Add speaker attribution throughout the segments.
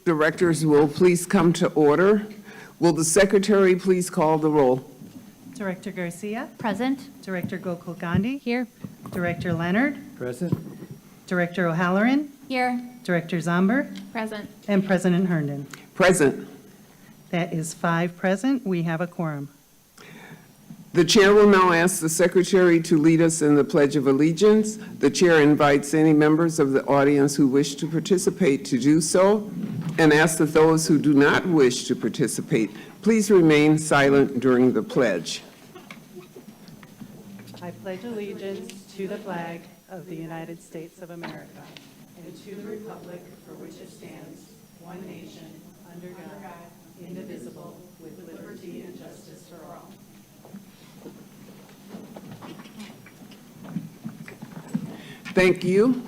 Speaker 1: Directors will please come to order. Will the secretary please call the roll?
Speaker 2: Director Garcia.
Speaker 3: Present.
Speaker 2: Director Gokul Gandhi.
Speaker 3: Here.
Speaker 2: Director Leonard.
Speaker 4: Present.
Speaker 2: Director O'Halloran.
Speaker 3: Here.
Speaker 2: Director Zomber.
Speaker 3: Present.
Speaker 2: And President Herndon.
Speaker 1: Present.
Speaker 2: That is 5 present. We have a quorum.
Speaker 1: The chair will now ask the secretary to lead us in the Pledge of Allegiance. The chair invites any members of the audience who wish to participate to do so, and asks that those who do not wish to participate please remain silent during the pledge.
Speaker 2: I pledge allegiance to the flag of the United States of America and to the republic for which it stands, one nation, under God, indivisible, with liberty and justice for all.
Speaker 1: Thank you.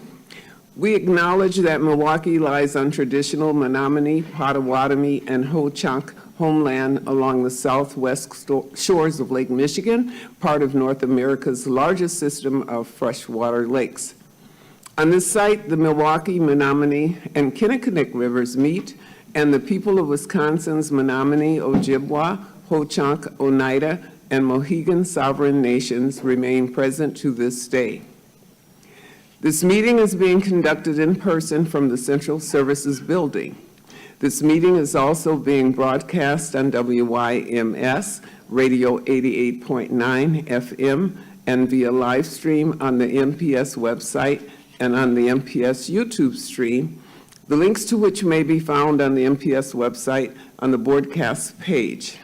Speaker 1: We acknowledge that Milwaukee lies on traditional Menominee, Potawatomi, and Ho-Chunk homeland along the southwest shores of Lake Michigan, part of North America's largest system of freshwater lakes. On this site, the Milwaukee, Menominee, and Kinnickinnick rivers meet, and the people of Wisconsin's Menominee, Ojibwa, Ho-Chunk, Oneida, and Mohegan sovereign nations remain present to this day. This meeting is being conducted in person from the Central Services Building. This meeting is also being broadcast on WYMS, Radio 88.9 FM, and via live stream on the MPS website and on the MPS YouTube stream, the links to which may be found on the MPS website on the broadcast page.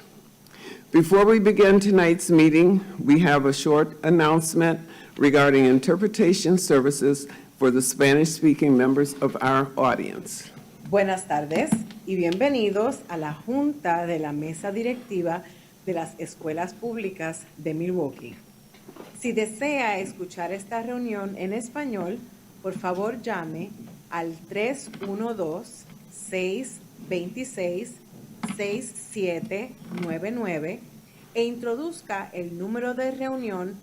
Speaker 1: Before we begin tonight's meeting, we have a short announcement regarding interpretation services for the Spanish-speaking members of our audience.
Speaker 5: Buenas tardes y bienvenidos a la Junta de la Mesa Directiva de las Escuelas Públicas de Milwaukee. Si desea escuchar esta reunión en español, por favor llame al 312-626-6799 e introduzca el número de reunión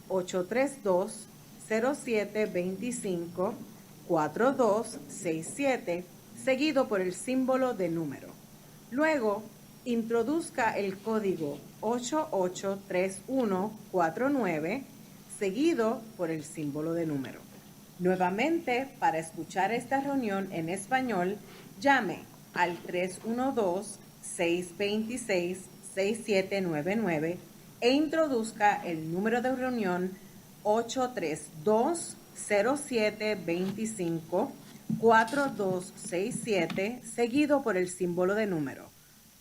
Speaker 5: 832-0725-4267, seguido por el símbolo de número. Luego, introduzca el código 883149, seguido por el símbolo de número. Nuevamente, para escuchar esta reunión en español, llame al 312-626-6799 e introduzca el número de reunión 832-0725-4267, seguido por el símbolo de número.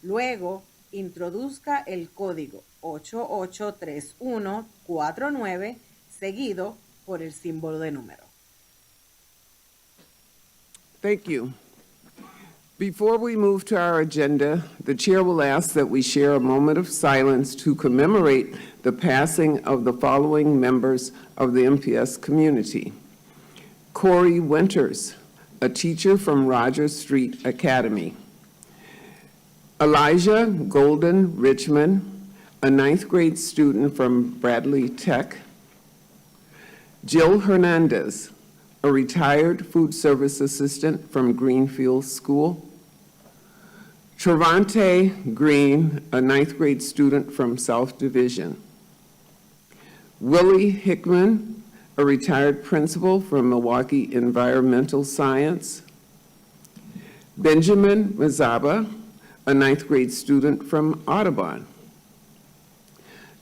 Speaker 5: Luego, introduzca el código 883149, seguido por el símbolo de número.
Speaker 1: Thank you. Before we move to our agenda, the chair will ask that we share a moment of silence to commemorate the passing of the following members of the MPS community. Corey Winters, a teacher from Rogers Street Academy. Elijah Golden Richmond, a 9th grade student from Bradley Tech. Jill Hernandez, a retired food service assistant from Greenfield School. Trevante Green, a 9th grade student from South Division. Willie Hickman, a retired principal from Milwaukee Environmental Science. Benjamin Mazaba, a 9th grade student from Audubon.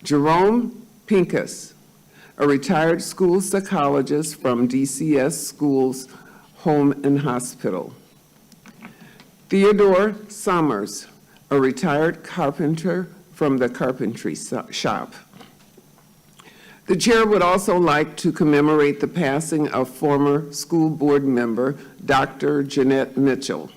Speaker 1: Jerome Pincus, a retired school psychologist from DCS Schools Home and Hospital. Theodore Summers, a retired carpenter from the carpentry shop. The chair would also like to commemorate the passing of former school board member, Dr. Jeanette Mitchell.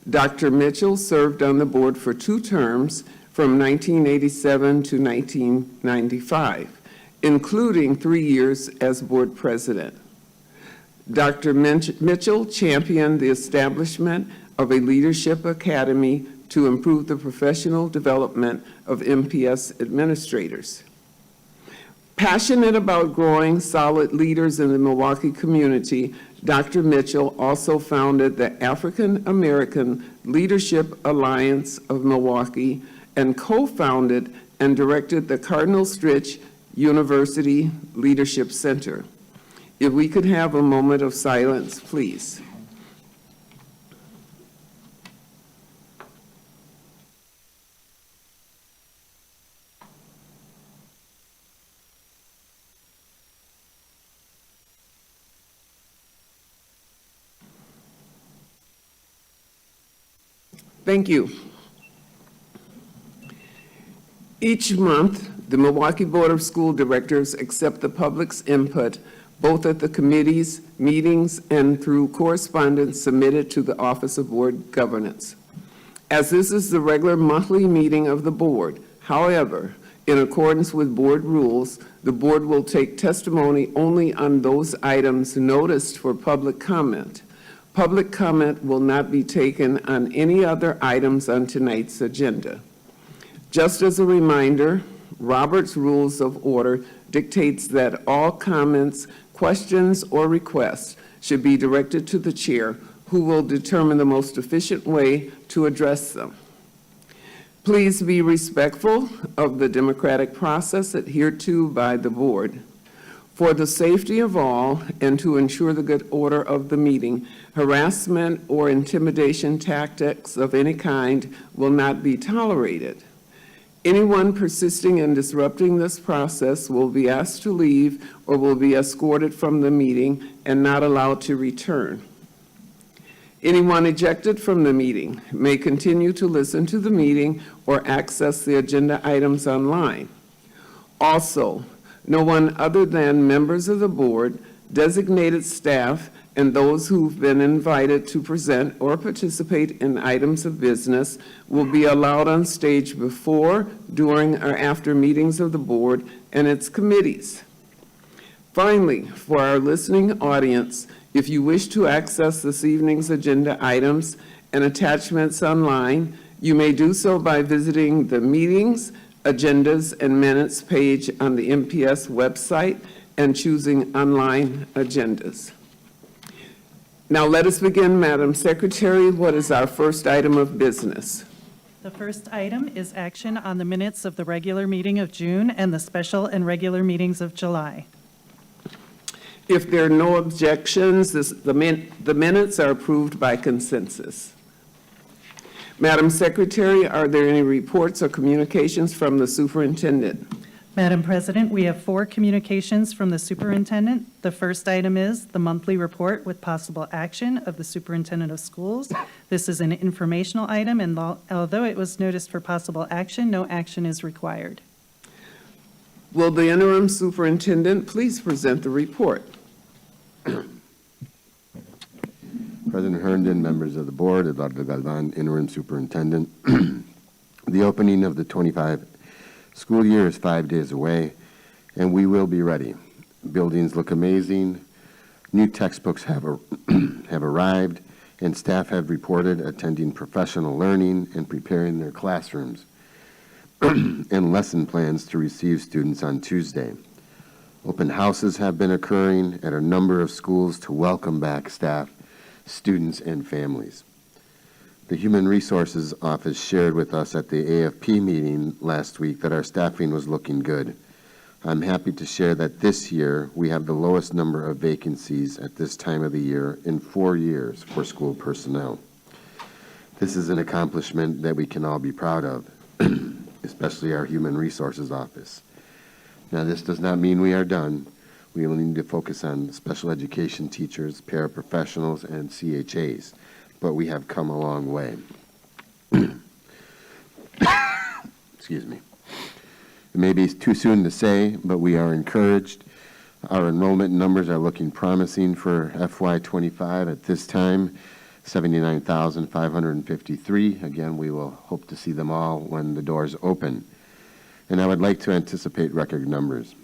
Speaker 1: Dr. Mitchell served on the board for 2 terms from 1987 to 1995, including 3 years as board president. Dr. Mitchell championed the establishment of a leadership academy to improve the professional development of MPS administrators. Passionate about growing solid leaders in the Milwaukee community, Dr. Mitchell also founded the African American Leadership Alliance of Milwaukee and co-founded and directed the Cardinal Stritch University Leadership Center. If we could have a moment of silence, please. Thank you. Each month, the Milwaukee Board of School Directors accept the public's input both at the committees, meetings, and through correspondence submitted to the Office of Board Governance. As this is the regular monthly meeting of the board, however, in accordance with board rules, the board will take testimony only on those items noticed for public comment. Public comment will not be taken on any other items on tonight's agenda. Just as a reminder, Robert's Rules of Order dictates that all comments, questions, or requests should be directed to the chair, who will determine the most efficient way to address them. Please be respectful of the democratic process adhered to by the board. For the safety of all and to ensure the good order of the meeting, harassment or intimidation tactics of any kind will not be tolerated. Anyone persisting in disrupting this process will be asked to leave or will be escorted from the meeting and not allowed to return. Anyone ejected from the meeting may continue to listen to the meeting or access the agenda items online. Also, no one other than members of the board, designated staff, and those who've been invited to present or participate in items of business will be allowed on stage before, during, or after meetings of the board and its committees. Finally, for our listening audience, if you wish to access this evening's agenda items and attachments online, you may do so by visiting the Meetings, Agendas, and Minutes page on the MPS website and choosing Online Agendas. Now let us begin, Madam Secretary. What is our first item of business?
Speaker 2: The first item is action on the minutes of the regular meeting of June and the special and regular meetings of July.
Speaker 1: If there are no objections, the minutes are approved by consensus. Madam Secretary, are there any reports or communications from the superintendent?
Speaker 2: Madam President, we have 4 communications from the superintendent. The first item is the monthly report with possible action of the superintendent of schools. This is an informational item, and although it was noticed for possible action, no action is required.
Speaker 1: Will the interim superintendent please present the report?
Speaker 3: President Herndon, members of the board, Eduardo Galvan, interim superintendent. The opening of the 25 school year is 5 days away, and we will be ready. Buildings look amazing. New textbooks have arrived, and staff have reported attending professional learning and preparing their classrooms and lesson plans to receive students on Tuesday. Open houses have been occurring at a number of schools to welcome back staff, students, and families. The Human Resources Office shared with us at the AFP meeting last week that our staffing was looking good. I'm happy to share that this year we have the lowest number of vacancies at this time of the year in 4 years for school personnel. This is an accomplishment that we can all be proud of, especially our Human Resources Office. Now, this does not mean we are done. We will need to focus on special education teachers, paraprofessionals, and CHAs, but we have come a long way. Excuse me. It may be too soon to say, but we are encouraged. Our enrollment numbers are looking promising for FY25 at this time, 79,553. Again, we will hope to see them all when the doors open. And I would like to anticipate record numbers.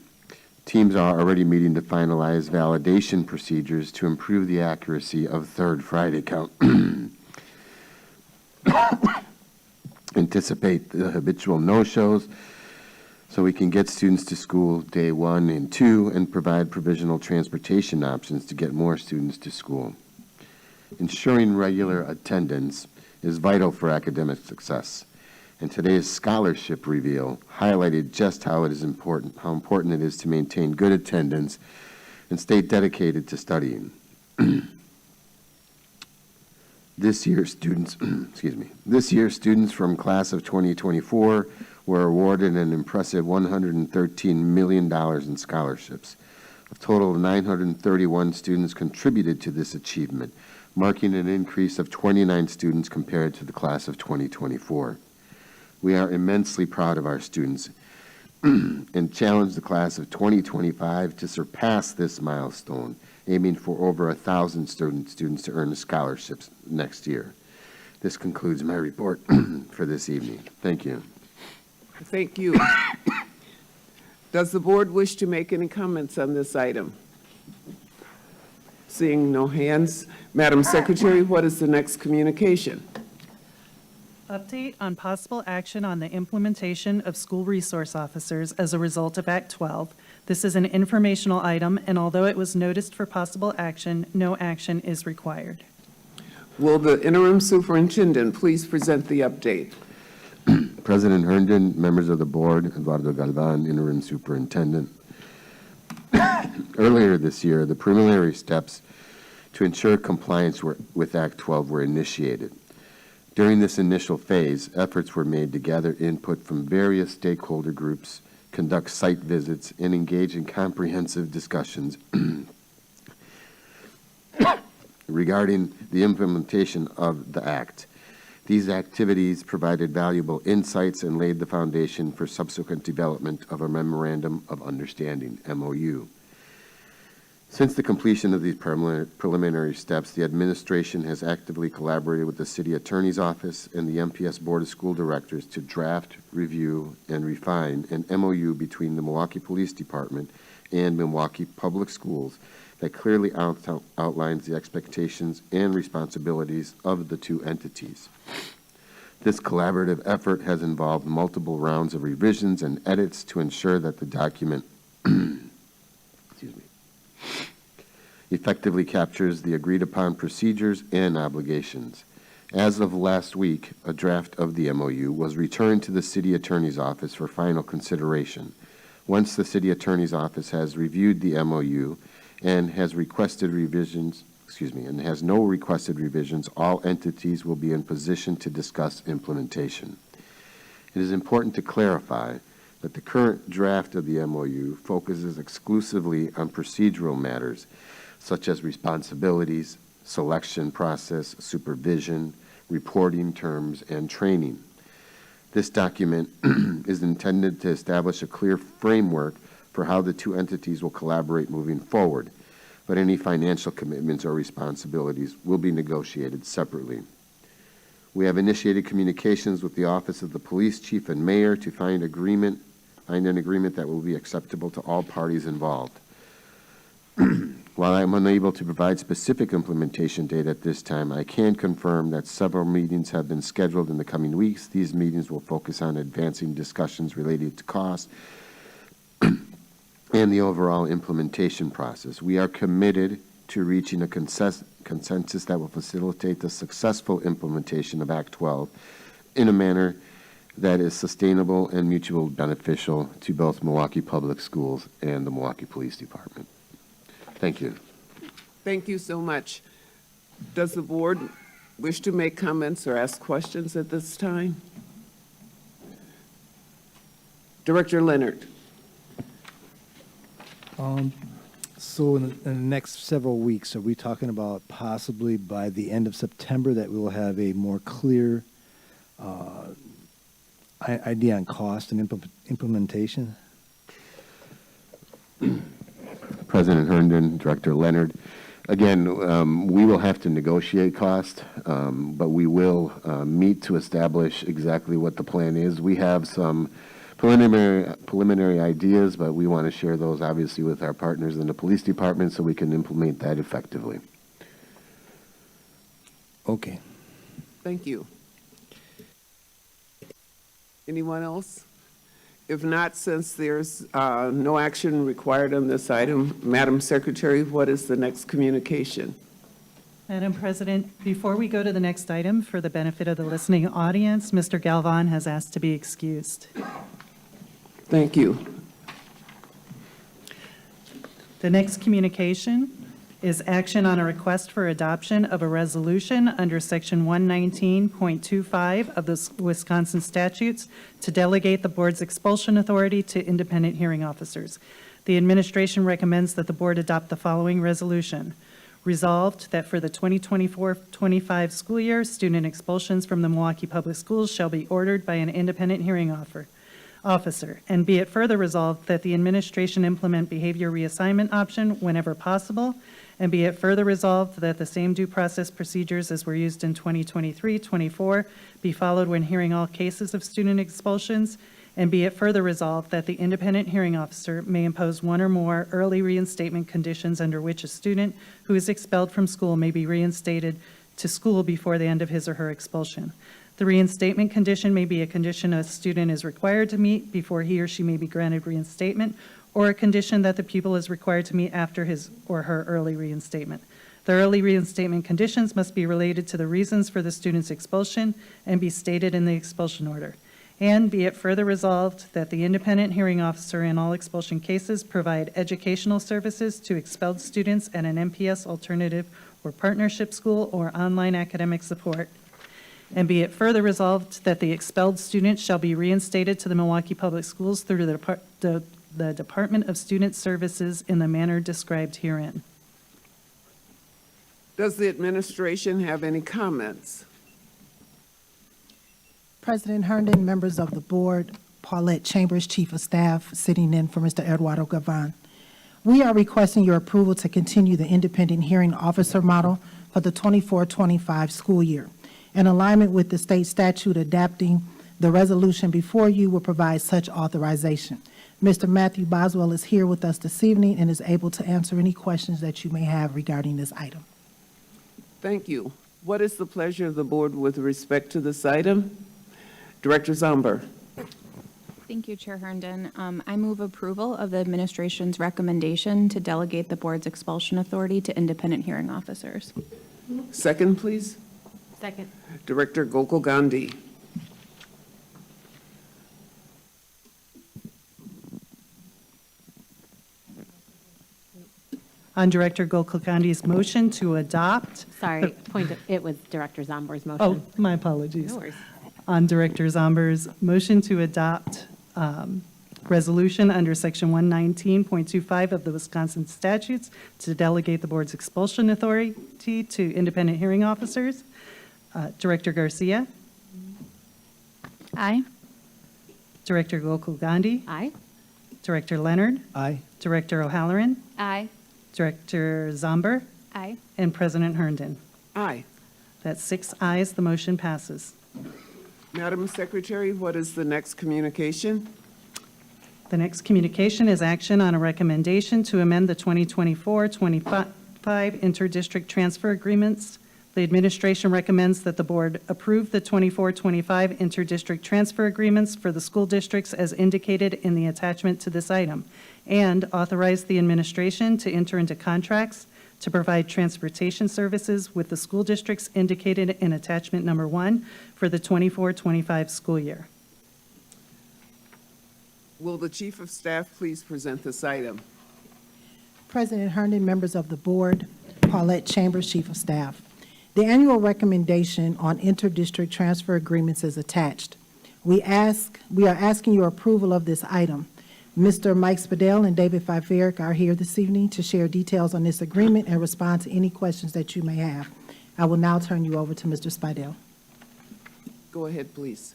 Speaker 3: Teams are already meeting to finalize validation procedures to improve the accuracy of third Friday count. Anticipate the habitual no-shows, so we can get students to school day 1 and 2 and provide provisional transportation options to get more students to school. Ensuring regular attendance is vital for academic success, and today's scholarship reveal highlighted just how important it is to maintain good attendance and stay dedicated to studying. This year, students from class of 2024 were awarded an impressive $113 million in scholarships. A total of 931 students contributed to this achievement, marking an increase of 29 students compared to the class of 2024. We are immensely proud of our students and challenge the class of 2025 to surpass this milestone, aiming for over 1,000 students to earn scholarships next year. This concludes my report for this evening. Thank you.
Speaker 1: Thank you. Does the board wish to make any comments on this item? Seeing no hands, Madam Secretary, what is the next communication?
Speaker 2: Update on possible action on the implementation of school resource officers as a result of Act 12. This is an informational item, and although it was noticed for possible action, no action is required.
Speaker 1: Will the interim superintendent please present the update?
Speaker 3: President Herndon, members of the board, Eduardo Galvan, interim superintendent. Earlier this year, the preliminary steps to ensure compliance with Act 12 were initiated. During this initial phase, efforts were made to gather input from various stakeholder groups, conduct site visits, and engage in comprehensive discussions regarding the implementation of the Act. These activities provided valuable insights and laid the foundation for subsequent development of a Memorandum of Understanding, MOU. Since the completion of these preliminary steps, the administration has actively collaborated with the City Attorney's Office and the MPS Board of School Directors to draft, review, and refine an MOU between the Milwaukee Police Department and Milwaukee Public Schools that clearly outlines the expectations and responsibilities of the two entities. This collaborative effort has involved multiple rounds of revisions and edits to ensure that the document effectively captures the agreed-upon procedures and obligations. As of last week, a draft of the MOU was returned to the City Attorney's Office for final consideration. Once the City Attorney's Office has reviewed the MOU and has no requested revisions, all entities will be in position to discuss implementation. It is important to clarify that the current draft of the MOU focuses exclusively on procedural matters, such as responsibilities, selection process, supervision, reporting terms, and training. This document is intended to establish a clear framework for how the two entities will collaborate moving forward, but any financial commitments or responsibilities will be negotiated separately. We have initiated communications with the Office of the Police Chief and Mayor to find an agreement that will be acceptable to all parties involved. While I am unable to provide specific implementation date at this time, I can confirm that several meetings have been scheduled in the coming weeks. These meetings will focus on advancing discussions related to cost and the overall implementation process. We are committed to reaching a consensus that will facilitate the successful implementation of Act 12 in a manner that is sustainable and mutually beneficial to both Milwaukee Public Schools and the Milwaukee Police Department. Thank you.
Speaker 1: Thank you so much. Does the board wish to make comments or ask questions at this time? Director Leonard.
Speaker 4: So in the next several weeks, are we talking about possibly by the end of September that we will have a more clear idea on cost and implementation?
Speaker 3: President Herndon, Director Leonard. Again, we will have to negotiate cost, but we will meet to establish exactly what the plan is. We have some preliminary ideas, but we want to share those obviously with our partners in the police department so we can implement that effectively.
Speaker 4: Okay.
Speaker 1: Thank you. Anyone else? If not, since there's no action required on this item, Madam Secretary, what is the next communication?
Speaker 2: Madam President, before we go to the next item, for the benefit of the listening audience, Mr. Galvan has asked to be excused.
Speaker 1: Thank you.
Speaker 2: The next communication is action on a request for adoption of a resolution under Section 119.25 of the Wisconsin statutes to delegate the board's expulsion authority to independent hearing officers. The administration recommends that the board adopt the following resolution. Resolved that for the 2024-25 school year, student expulsions from the Milwaukee Public Schools shall be ordered by an independent hearing officer. And be it further resolved that the administration implement behavior reassignment option whenever possible. And be it further resolved that the same due process procedures as were used in 2023-24 be followed when hearing all cases of student expulsions. And be it further resolved that the independent hearing officer may impose one or more early reinstatement conditions under which a student who is expelled from school may be reinstated to school before the end of his or her expulsion. The reinstatement condition may be a condition a student is required to meet before he or she may be granted reinstatement, or a condition that the pupil is required to meet after his or her early reinstatement. The early reinstatement conditions must be related to the reasons for the student's expulsion and be stated in the expulsion order. And be it further resolved that the independent hearing officer in all expulsion cases provide educational services to expelled students at an MPS alternative or partnership school or online academic support. And be it further resolved that the expelled student shall be reinstated to the Milwaukee Public Schools through the Department of Student Services in the manner described herein.
Speaker 1: Does the administration have any comments?
Speaker 6: President Herndon, members of the board, Paulette Chambers, Chief of Staff, sitting in for Mr. Eduardo Gavan. We are requesting your approval to continue the independent hearing officer model for the 24-25 school year. In alignment with the state statute adapting, the resolution before you will provide such authorization. Mr. Matthew Boswell is here with us this evening and is able to answer any questions that you may have regarding this item.
Speaker 1: Thank you. What is the pleasure of the board with respect to this item? Director Zomber.
Speaker 7: Thank you, Chair Herndon. I move approval of the administration's recommendation to delegate the board's expulsion authority to independent hearing officers.
Speaker 1: Second, please.
Speaker 7: Second.
Speaker 1: Director Gokul Gandhi.
Speaker 2: On Director Gokul Gandhi's motion to adopt.
Speaker 8: Sorry, it was Director Zomber's motion.
Speaker 2: Oh, my apologies.
Speaker 8: No worries.
Speaker 2: On Director Zomber's motion to adopt resolution under Section 119.25 of the Wisconsin statutes to delegate the board's expulsion authority to independent hearing officers. Director Garcia.
Speaker 7: Aye.
Speaker 2: Director Gokul Gandhi.
Speaker 8: Aye.
Speaker 2: Director Leonard.
Speaker 4: Aye.
Speaker 2: Director O'Halloran.
Speaker 7: Aye.
Speaker 2: Director Zomber.
Speaker 7: Aye.
Speaker 2: And President Herndon.
Speaker 1: Aye.
Speaker 2: That's 6 ayes, the motion passes.
Speaker 1: Madam Secretary, what is the next communication?
Speaker 2: The next communication is action on a recommendation to amend the 2024-25 interdistrict transfer agreements. The administration recommends that the board approve the 24-25 interdistrict transfer agreements for the school districts as indicated in the attachment to this item, and authorize the administration to enter into contracts to provide transportation services with the school districts indicated in attachment number 1 for the 24-25 school year.
Speaker 1: Will the Chief of Staff please present this item?
Speaker 6: President Herndon, members of the board, Paulette Chambers, Chief of Staff. The annual recommendation on interdistrict transfer agreements is attached. We are asking your approval of this item. Mr. Mike Spadell and David Fiverick are here this evening to share details on this agreement and respond to any questions that you may have. I will now turn you over to Mr. Spadell.
Speaker 1: Go ahead, please.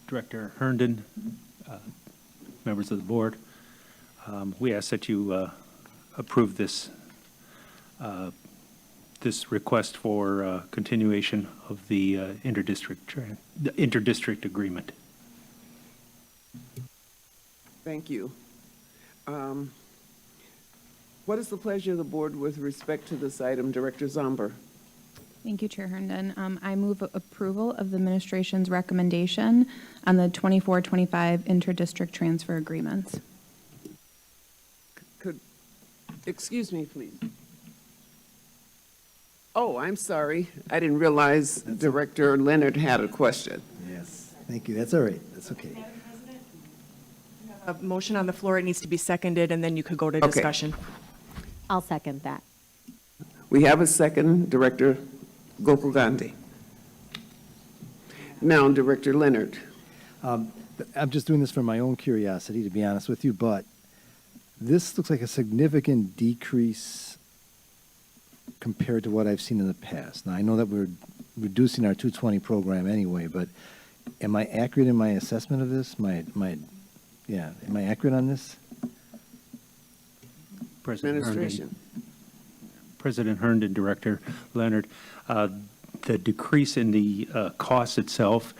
Speaker 9: Director Herndon, members of the board, we ask that you approve this this request for continuation of the interdistrict agreement.
Speaker 1: Thank you. What is the pleasure of the board with respect to this item, Director Zomber?
Speaker 7: Thank you, Chair Herndon. I move approval of the administration's recommendation on the 24-25 inter-district transfer agreements.
Speaker 1: Excuse me, please. Oh, I'm sorry. I didn't realize Director Leonard had a question.
Speaker 4: Yes, thank you. That's all right. That's okay.
Speaker 10: A motion on the floor, it needs to be seconded, and then you could go to
Speaker 1: Okay.
Speaker 10: discussion.
Speaker 8: I'll second that.
Speaker 1: We have a second, Director Gokul Gandhi. Now, Director Leonard.
Speaker 4: I'm just doing this for my own curiosity, to be honest with you, but this looks like a significant decrease compared to what I've seen in the past. Now, I know that we're reducing our 220 program anyway, but am I accurate in my assessment of this? Am I accurate on this?
Speaker 1: Administration.
Speaker 9: President Herndon, Director Leonard, the decrease in the cost itself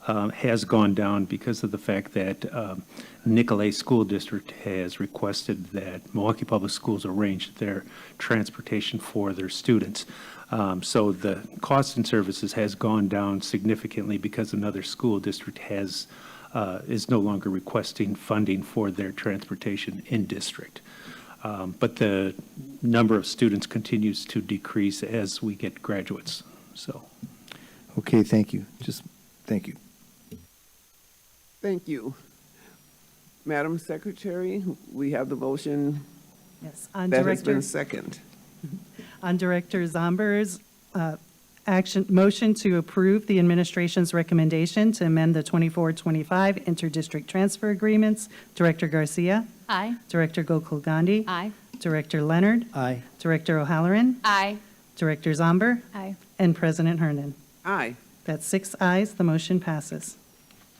Speaker 9: has gone down because of the fact that Nicolay School District has requested that Milwaukee Public Schools arrange their transportation for their students. So the cost and services has gone down significantly because another school district is no longer requesting funding for their transportation in district. But the number of students continues to decrease as we get graduates, so.
Speaker 4: Okay, thank you. Thank you.
Speaker 1: Thank you. Madam Secretary, we have the motion
Speaker 2: Yes, on
Speaker 1: that has been
Speaker 2: Director,
Speaker 1: seconded.
Speaker 2: on Director Zomber's motion to approve the administration's recommendation to amend the 24-25 interdistrict transfer agreements. Director Garcia.
Speaker 8: Aye.
Speaker 2: Director Gokul Gandhi.
Speaker 8: Aye.
Speaker 2: Director Leonard.
Speaker 4: Aye.
Speaker 2: Director O'Halloran.
Speaker 8: Aye.
Speaker 2: Director Zomber.
Speaker 7: Aye.
Speaker 2: And President Herndon.
Speaker 1: Aye.
Speaker 2: That's 6 ayes, the motion passes.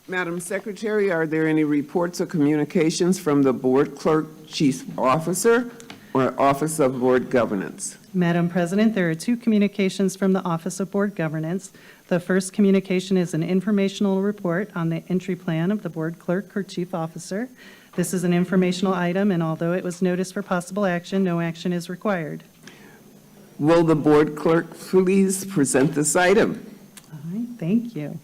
Speaker 1: Madam Secretary, are there any reports or communications from the Board Clerk, Chief Officer, or Office of Board Governance?
Speaker 2: Madam President, there are 2 communications from the Office of Board Governance. The first communication is an informational report on the entry plan of the Board Clerk or Chief Officer. This is an informational item, and although it was noticed for possible action, no action is required.
Speaker 1: Will the Board Clerk please present this item?
Speaker 2: All right, thank you.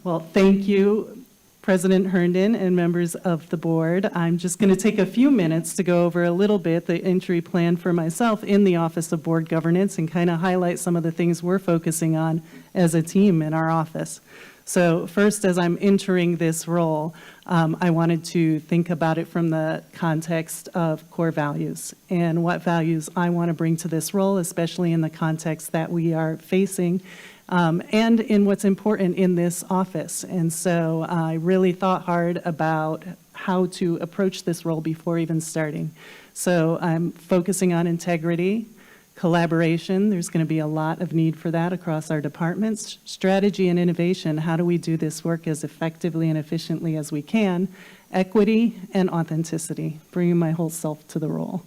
Speaker 2: Well, thank you, President Herndon and members of the board. I'm just going to take a few minutes to go over a little bit the entry plan for myself in the Office of Board Governance and kind of highlight some of the things we're focusing on as a team in our office. So first, as I'm entering this role, I wanted to think about it from the context of core values and what values I want to bring to this role, especially in the context that we are facing and in what's important in this office. And so I really thought hard about how to approach this role before even starting. So I'm focusing on integrity, collaboration. There's going to be a lot of need for that across our departments. Strategy and innovation. How do we do this work as effectively and efficiently as we can? Equity and authenticity, bringing my whole self to the role.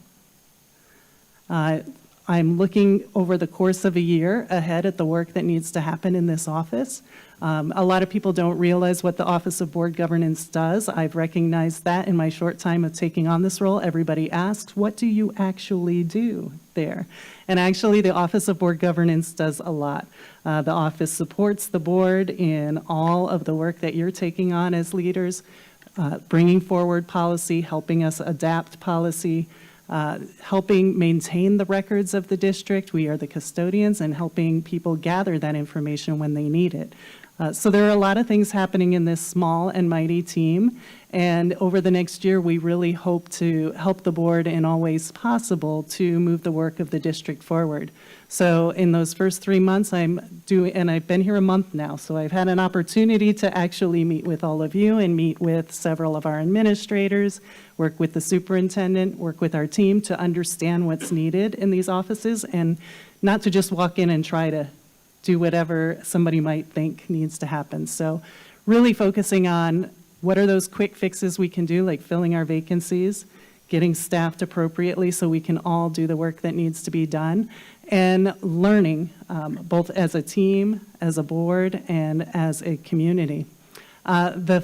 Speaker 2: I'm looking over the course of a year ahead at the work that needs to happen in this office. A lot of people don't realize what the Office of Board Governance does. I've recognized that in my short time of taking on this role. Everybody asks, what do you actually do there? And actually, the Office of Board Governance does a lot. The office supports the board in all of the work that you're taking on as leaders, bringing forward policy, helping us adapt policy, helping maintain the records of the district. We are the custodians and helping people gather that information when they need it. So there are a lot of things happening in this small and mighty team. And over the next year, we really hope to help the board in all ways possible to move the work of the district forward. So in those first 3 months, and I've been here a month now, so I've had an opportunity to actually meet with all of you and meet with several of our administrators, work with the superintendent, work with our team to understand what's needed in these offices, and not to just walk in and try to do whatever somebody might think needs to happen. So really focusing on what are those quick fixes we can do, like filling our vacancies, getting staffed appropriately so we can all do the work that needs to be done, and learning both as a team, as a board, and as a community. The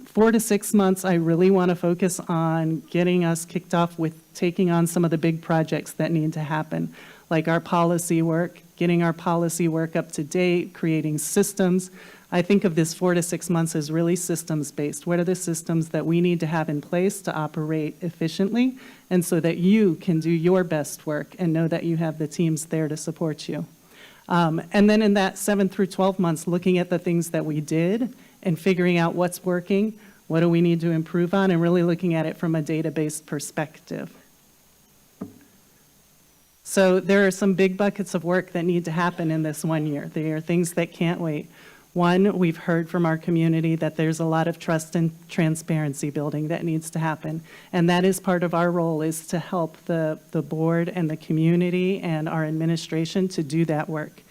Speaker 2: 4 to 6 months, I really want to focus on getting us kicked off with taking on some of the big projects that need to happen, like our policy work, getting our policy work up to date, creating systems. I think of this 4 to 6 months as really systems-based. What are the systems that we need to have in place to operate efficiently, and so that you can do your best work and know that you have the teams there to support you? And then in that 7 through 12 months, looking at the things that we did and figuring out what's working, what do we need to improve on, and really looking at it from a data-based perspective. So there are some big buckets of work that need to happen in this 1 year. They are things that can't wait. One, we've heard from our community that there's a lot of trust and transparency building that needs to happen. And that is part of our role, is to help the board and the community and our administration to do that work.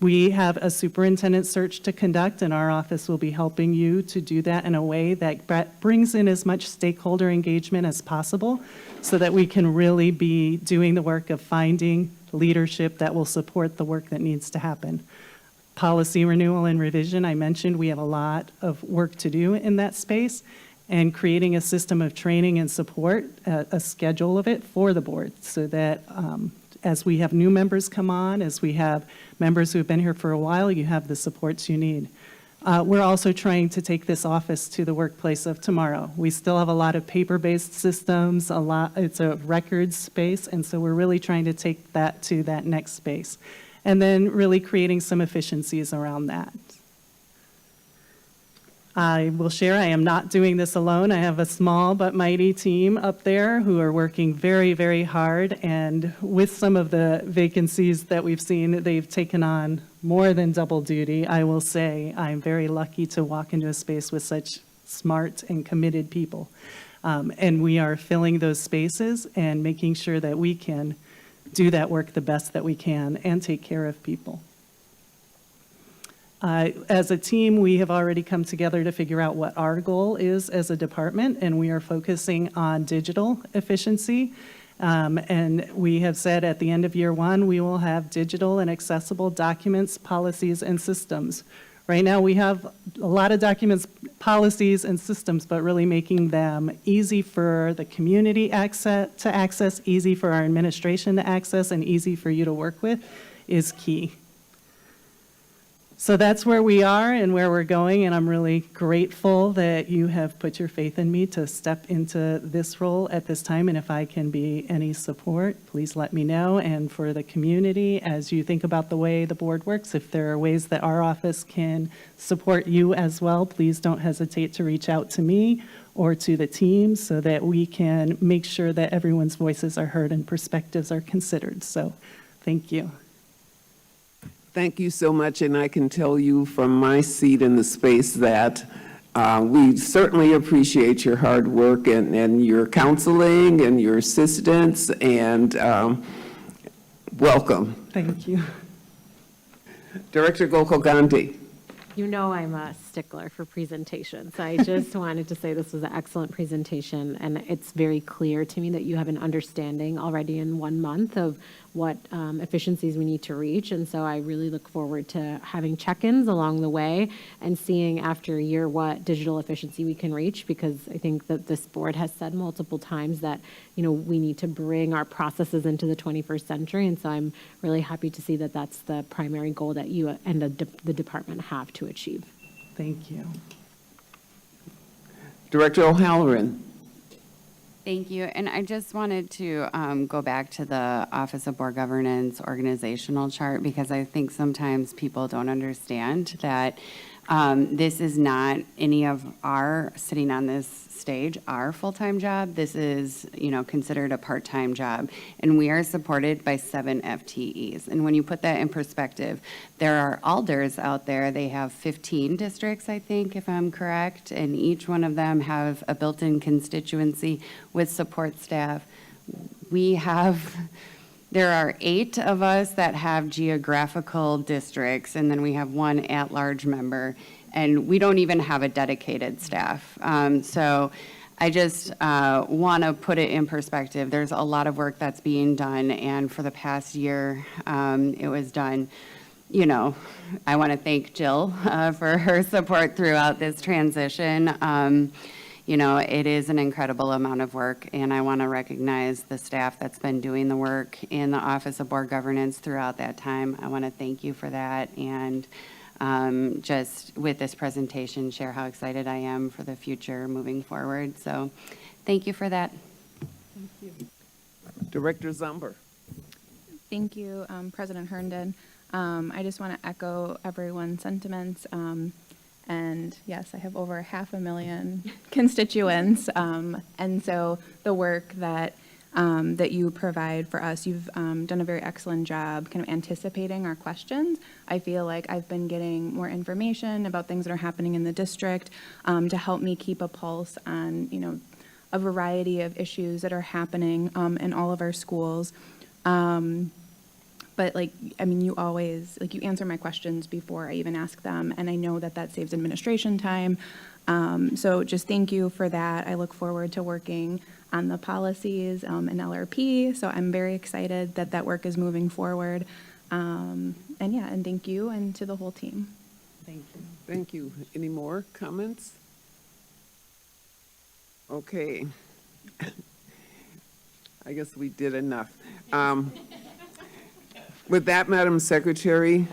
Speaker 2: We have a superintendent search to conduct, and our office will be helping you to do that in a way that brings in as much stakeholder engagement as possible, so that we can really be doing the work of finding leadership that will support the work that needs to happen. Policy renewal and revision, I mentioned we have a lot of work to do in that space, and creating a system of training and support, a schedule of it for the board, so that as we have new members come on, as we have members who have been here for a while, you have the supports you need. We're also trying to take this office to the workplace of tomorrow. We still have a lot of paper-based systems, it's a records space, and so we're really trying to take that to that next space. And then really creating some efficiencies around that. I will share, I am not doing this alone. I have a small but mighty team up there who are working very, very hard, and with some of the vacancies that we've seen, they've taken on more than double duty. I will say I'm very lucky to walk into a space with such smart and committed people. And we are filling those spaces and making sure that we can do that work the best that we can and take care of people. As a team, we have already come together to figure out what our goal is as a department, and we are focusing on digital efficiency. And we have said at the end of year 1, we will have digital and accessible documents, policies, and systems. Right now, we have a lot of documents, policies, and systems, but really making them easy for the community to access, easy for our administration to access, and easy for you to work with is key. So that's where we are and where we're going, and I'm really grateful that you have put your faith in me to step into this role at this time, and if I can be any support, please let me know. And for the community, as you think about the way the board works, if there are ways that our office can support you as well, please don't hesitate to reach out to me or to the team so that we can make sure that everyone's voices are heard and perspectives are considered. So thank you.
Speaker 1: Thank you so much, and I can tell you from my seat in the space that we certainly appreciate your hard work and your counseling and your assistance, and welcome.
Speaker 2: Thank you.
Speaker 1: Director Gokul Gandhi.
Speaker 8: You know I'm a stickler for presentations. I just wanted to say this was an excellent presentation, and it's very clear to me that you have an understanding already in 1 month of what efficiencies we need to reach, and so I really look forward to having check-ins along the way and seeing after a year what digital efficiency we can reach, because I think that this board has said multiple times that, you know, we need to bring our processes into the 21st century, and so I'm really happy to see that that's the primary goal that you and the department have to achieve.
Speaker 2: Thank you.
Speaker 1: Director O'Halloran.
Speaker 11: Thank you. And I just wanted to go back to the Office of Board Governance organizational chart, because I think sometimes people don't understand that this is not any of our, sitting on this stage, our full-time job. This is, you know, considered a part-time job. And we are supported by 7 FTEs. And when you put that in perspective, there are alders out there. They have 15 districts, I think, if I'm correct. And each one of them have a built-in constituency with support staff. There are 8 of us that have geographical districts, and then we have 1 at-large member, and we don't even have a dedicated staff. So I just want to put it in perspective. There's a lot of work that's being done, and for the past year, it was done. You know, I want to thank Jill for her support throughout this transition. you know, it is an incredible amount of work, and I want to recognize the staff that's been doing the work in the Office of Board Governance throughout that time. I want to thank you for that, and just with this presentation, share how excited I am for the future moving forward. So thank you for that.
Speaker 1: Director Zumber.
Speaker 7: Thank you, President Herndon. I just want to echo everyone's sentiments. And yes, I have over 500,000 constituents. And so the work that you provide for us, you've done a very excellent job kind of anticipating our questions. I feel like I've been getting more information about things that are happening in the district to help me keep a pulse on, you know, a variety of issues that are happening in all of our schools. But like, I mean, you always, like, you answer my questions before I even ask them, and I know that that saves administration time. So just thank you for that. I look forward to working on the policies and LRP, so I'm very excited that that work is moving forward. And yeah, and thank you, and to the whole team.
Speaker 2: Thank you.
Speaker 1: Thank you. Any more comments? Okay. I guess we did enough. With that, Madam Secretary,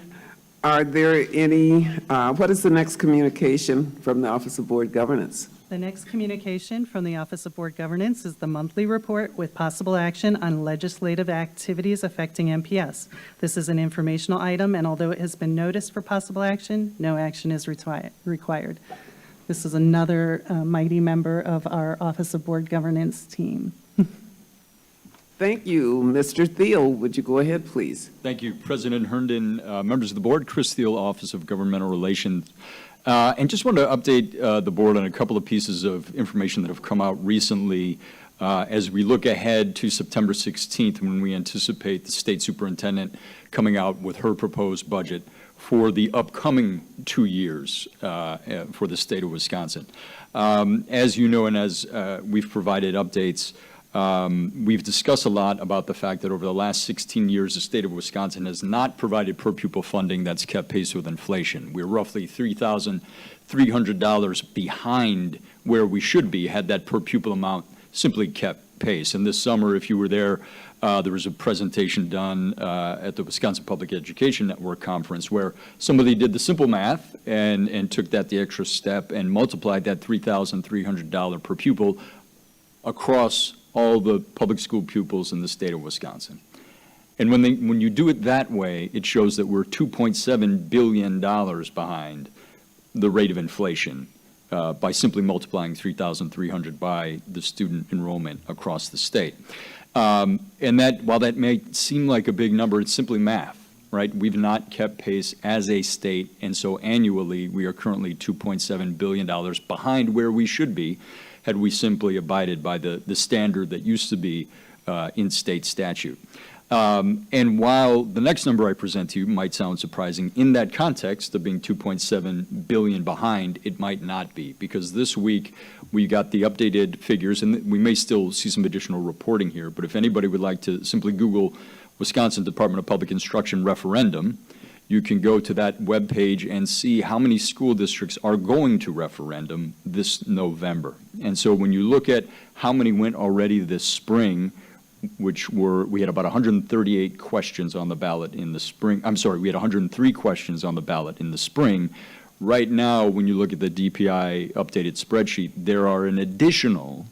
Speaker 1: are there any, what is the next communication from the Office of Board Governance?
Speaker 2: The next communication from the Office of Board Governance is the monthly report with possible action on legislative activities affecting MPS. This is an informational item, and although it has been noticed for possible action, no action is required. This is another mighty member of our Office of Board Governance team.
Speaker 1: Thank you. Mr. Thiel, would you go ahead, please?
Speaker 12: Thank you, President Herndon, members of the board, Chris Thiel, Office of Governmental Relations. And just wanted to update the board on a couple of pieces of information that have come out recently as we look ahead to September 16th, when we anticipate the state superintendent coming out with her proposed budget for the upcoming 2 years for the state of Wisconsin. As you know, and as we've provided updates, we've discussed a lot about the fact that over the last 16 years, the state of Wisconsin has not provided per pupil funding that's kept pace with inflation. We're roughly $3,300 behind where we should be had that per pupil amount simply kept pace. And this summer, if you were there, there was a presentation done at the Wisconsin Public Education Network Conference where somebody did the simple math and took that the extra step and multiplied that $3,300 per pupil across all the public school pupils in the state of Wisconsin. And when you do it that way, it shows that we're $2.7 billion behind the rate of inflation by simply multiplying 3,300 by the student enrollment across the state. And that, while that may seem like a big number, it's simply math, right? We've not kept pace as a state, and so annually we are currently $2.7 billion behind where we should be had we simply abided by the standard that used to be in state statute. And while the next number I present to you might sound surprising, in that context of being 2.7 billion behind, it might not be, because this week we got the updated figures, and we may still see some additional reporting here, but if anybody would like to simply Google Wisconsin Department of Public Instruction referendum, you can go to that webpage and see how many school districts are going to referendum this November. And so when you look at how many went already this spring, we had about 138 questions on the ballot in the spring. I'm sorry, we had 103 questions on the ballot in the spring. Right now, when you look at the DPI updated spreadsheet, there are an additional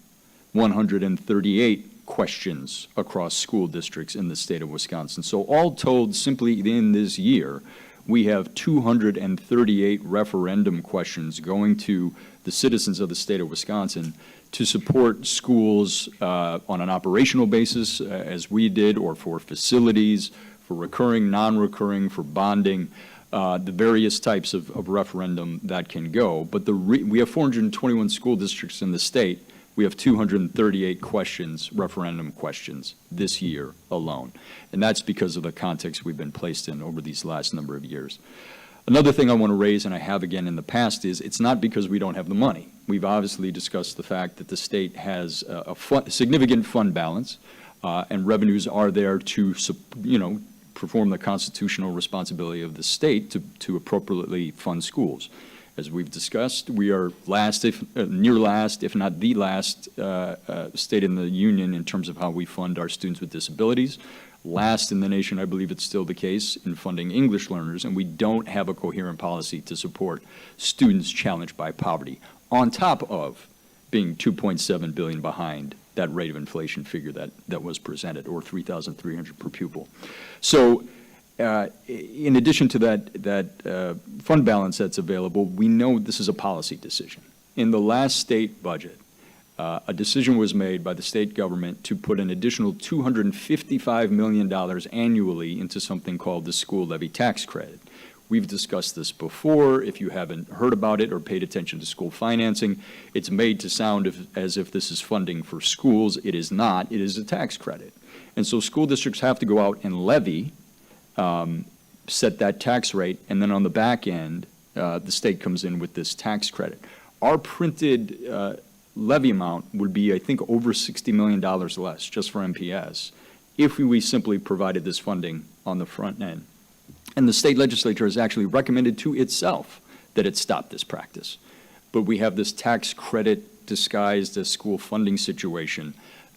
Speaker 12: 138 questions across school districts in the state of Wisconsin. So all told, simply in this year, we have 238 referendum questions going to the citizens of the state of Wisconsin to support schools on an operational basis, as we did, or for facilities, for recurring, non-recurring, for bonding, the various types of referendum that can go. But we have 421 school districts in the state. We have 238 questions, referendum questions, this year alone. And that's because of the context we've been placed in over these last number of years. Another thing I want to raise, and I have again in the past, is it's not because we don't have the money. We've obviously discussed the fact that the state has a significant fund balance, and revenues are there to, perform the constitutional responsibility of the state to appropriately fund schools. As we've discussed, we are last, near last, if not the last state in the union in terms of how we fund our students with disabilities. Last in the nation, I believe it's still the case, in funding English learners, and we don't have a coherent policy to support students challenged by poverty, on top of being $2.7 billion behind that rate of inflation figure that was presented, or $3,300 per pupil. So in addition to that fund balance that's available, we know this is a policy decision. In the last state budget, a decision was made by the state government to put an additional $255 million annually into something called the school levy tax credit. We've discussed this before. If you haven't heard about it or paid attention to school financing, it's made to sound as if this is funding for schools. It is not. It is a tax credit. And so school districts have to go out and levy, set that tax rate, and then on the back end, the state comes in with this tax credit. Our printed levy amount would be, I think, over $60 million less just for MPS if we simply provided this funding on the front end. And the state legislature has actually recommended to itself that it stop this practice. But we have this tax credit disguised as school funding situation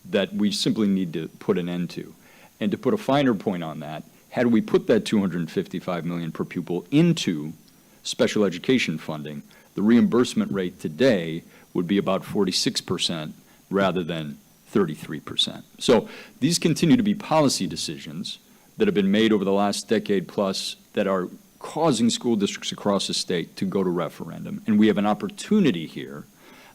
Speaker 12: that we simply need to put an end to. And to put a finer point on that, had we put that $255 million per pupil into special education funding, the reimbursement rate today would be about 46% rather than 33%. So these continue to be policy decisions that have been made over the last decade plus that are causing school districts across the state to go to referendum. And we have an opportunity here,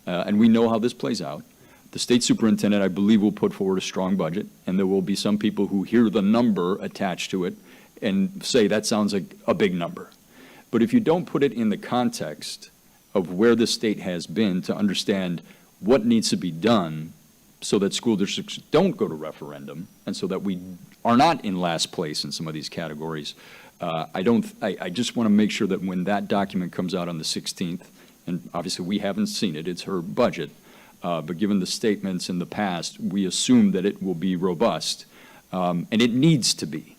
Speaker 12: and we know how this plays out. The state superintendent, I believe, will put forward a strong budget, and there will be some people who hear the number attached to it and say that sounds like a big number. But if you don't put it in the context of where the state has been to understand what needs to be done so that school districts don't go to referendum and so that we are not in last place in some of these categories, I just want to make sure that when that document comes out on the 16th, and obviously we haven't seen it, it's her budget, but given the statements in the past, we assume that it will be robust, and it needs to be,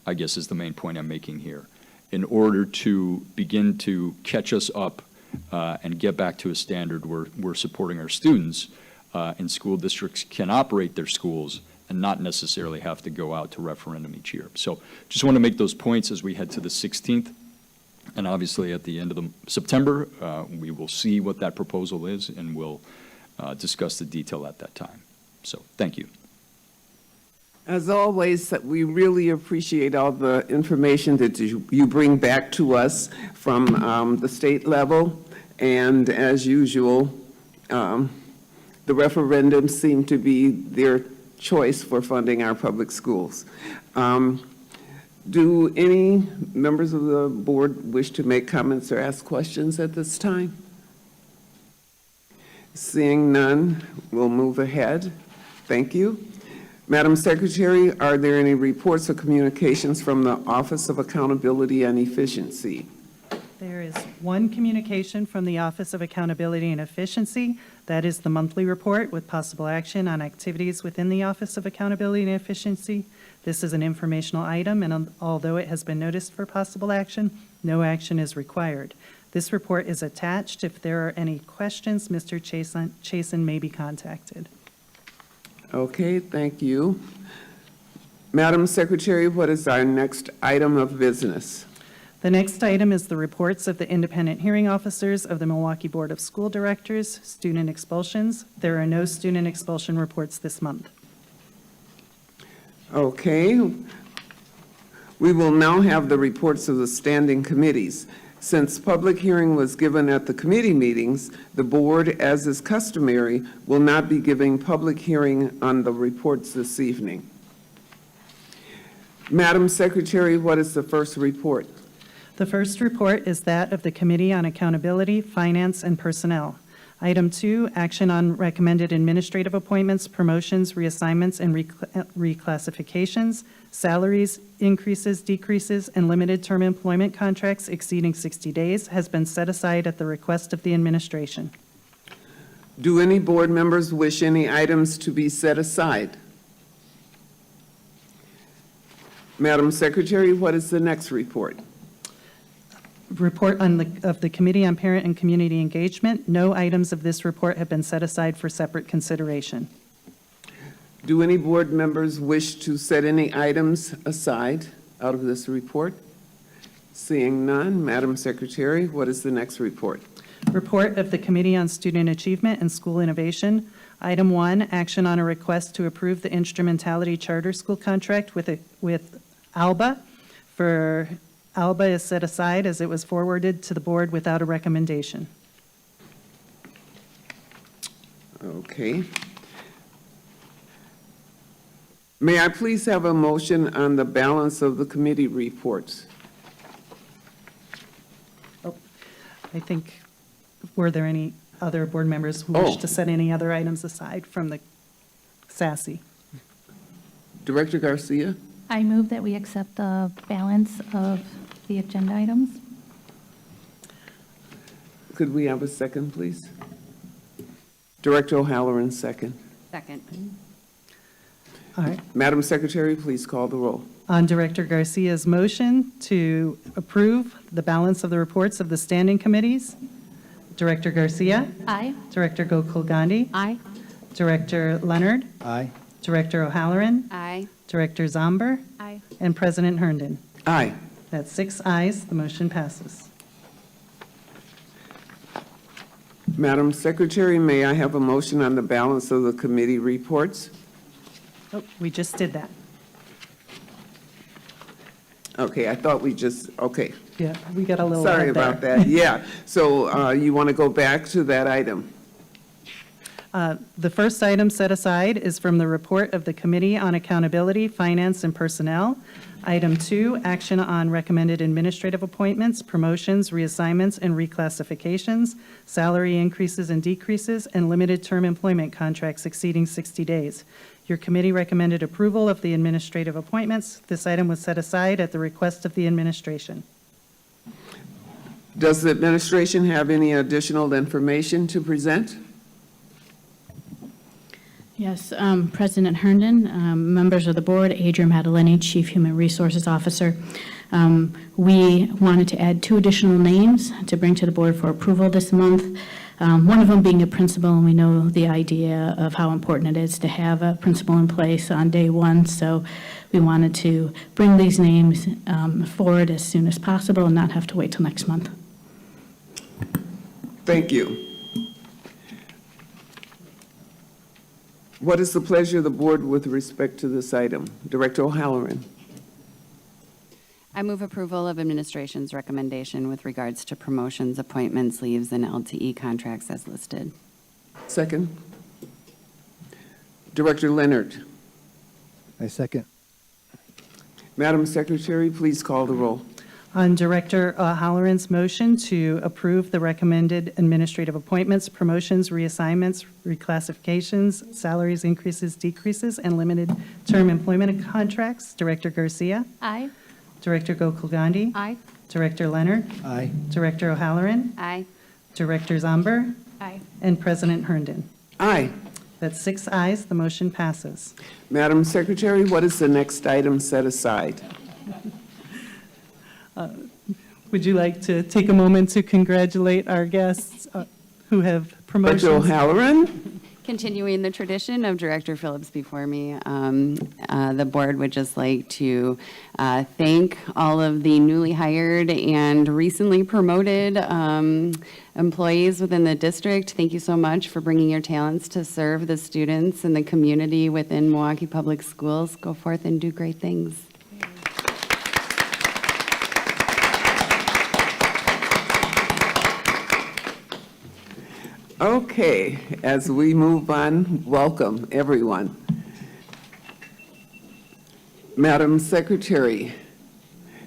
Speaker 12: I guess is the main point I'm making here, in order to begin to catch us up and get back to a standard where we're supporting our students, and school districts can operate their schools and not necessarily have to go out to referendum each year. So just want to make those points as we head to the 16th. And obviously at the end of September, we will see what that proposal is and we'll discuss the detail at that time. So thank you.
Speaker 1: As always, we really appreciate all the information that you bring back to us from the state level. And as usual, the referendums seem to be their choice for funding our public schools. Do any members of the board wish to make comments or ask questions at this time? Seeing none, we'll move ahead. Thank you. Madam Secretary, are there any reports or communications from the Office of Accountability and Efficiency?
Speaker 2: There is one communication from the Office of Accountability and Efficiency. That is the monthly report with possible action on activities within the Office of Accountability and Efficiency. This is an informational item, and although it has been noticed for possible action, no action is required. This report is attached. If there are any questions, Mr. Chason may be contacted.
Speaker 1: Okay, thank you. Madam Secretary, what is our next item of business?
Speaker 2: The next item is the reports of the independent hearing officers of the Milwaukee Board of School Directors, student expulsions. There are no student expulsion reports this month.
Speaker 1: Okay. We will now have the reports of the standing committees. Since public hearing was given at the committee meetings, the board, as is customary, will not be giving public hearing on the reports this evening. Madam Secretary, what is the first report?
Speaker 2: The first report is that of the Committee on Accountability, Finance, and Personnel. Item 2, action on recommended administrative appointments, promotions, reassignments, and reclassifications, salaries, increases, decreases, and limited term employment contracts exceeding 60 days has been set aside at the request of the administration.
Speaker 1: Do any board members wish any items to be set aside? Madam Secretary, what is the next report?
Speaker 2: Report of the Committee on Parent and Community Engagement. No items of this report have been set aside for separate consideration.
Speaker 1: Do any board members wish to set any items aside out of this report? Seeing none, Madam Secretary, what is the next report?
Speaker 2: Report of the Committee on Student Achievement and School Innovation. Item 1, action on a request to approve the instrumentality charter school contract with Alba. For Alba is set aside as it was forwarded to the board without a recommendation.
Speaker 1: Okay. May I please have a motion on the balance of the committee reports?
Speaker 2: I think, were there any other board members who wish
Speaker 1: Oh.
Speaker 2: to set any other items aside from the SASE?
Speaker 1: Director Garcia?
Speaker 13: I move that we accept the balance of the agenda items.
Speaker 1: Could we have a second, please? Director O'Halloran, second.
Speaker 11: Second.
Speaker 2: All right.
Speaker 1: Madam Secretary, please call the roll.
Speaker 2: On Director Garcia's motion to approve the balance of the reports of the standing committees, Director Garcia,
Speaker 13: Aye.
Speaker 2: Director Gokul-Gandhi,
Speaker 8: Aye.
Speaker 2: Director Leonard,
Speaker 4: Aye.
Speaker 2: Director O'Halloran,
Speaker 11: Aye.
Speaker 2: Director Zomber,
Speaker 13: Aye.
Speaker 2: and President Herndon.
Speaker 1: Aye.
Speaker 2: That's 6 ayes, the motion passes.
Speaker 1: Madam Secretary, may I have a motion on the balance of the committee reports?
Speaker 2: Oh, we just did that.
Speaker 1: Okay, I thought we just, okay.
Speaker 2: Yeah, we got a little
Speaker 1: Sorry
Speaker 2: ahead there.
Speaker 1: about that, yeah. So you want to go back to that item?
Speaker 2: The first item set aside is from the report of the Committee on Accountability, Finance, and Personnel. Item 2, action on recommended administrative appointments, promotions, reassignments, and reclassifications, salary increases and decreases, and limited-term employment contracts exceeding 60 days. Your committee recommended approval of the administrative appointments. This item was set aside at the request of the administration.
Speaker 1: Does the administration have any additional information to present?
Speaker 13: Yes, President Herndon, members of the board, Adrian Maddaleni, Chief Human Resources Officer. We wanted to add 2 additional names to bring to the board for approval this month. One of them being a principal, and we know the idea of how important it is to have a principal in place on day 1. So we wanted to bring these names forward as soon as possible and not have to wait till next month.
Speaker 1: Thank you. What is the pleasure of the board with respect to this item? Director O'Halloran.
Speaker 11: I move approval of administration's recommendation with regards to promotions, appointments, leaves, and LTE contracts as listed.
Speaker 1: Second. Director Leonard.
Speaker 4: I second.
Speaker 1: Madam Secretary, please call the roll.
Speaker 2: On Director Halloran's motion to approve the recommended administrative appointments, promotions, reassignments, reclassifications, salaries, increases, decreases, and limited-term employment contracts, Director Garcia,
Speaker 13: Aye.
Speaker 2: Director Gokul-Gandhi,
Speaker 8: Aye.
Speaker 2: Director Leonard,
Speaker 4: Aye.
Speaker 2: Director O'Halloran,
Speaker 11: Aye.
Speaker 2: Director Zomber,
Speaker 13: Aye.
Speaker 2: and President Herndon.
Speaker 1: Aye.
Speaker 2: That's 6 ayes, the motion passes.
Speaker 1: Madam Secretary, what is the next item set aside?
Speaker 2: Would you like to take a moment to congratulate our guests who have promotions?
Speaker 1: Director O'Halloran?
Speaker 11: Continuing the tradition of Director Phillips before me, the board would just like to thank all of the newly hired and recently promoted employees within the district. Thank you so much for bringing your talents to serve the students and the community within Milwaukee Public Schools. Go forth and do great things.
Speaker 1: Okay, as we move on, welcome, everyone. Madam Secretary,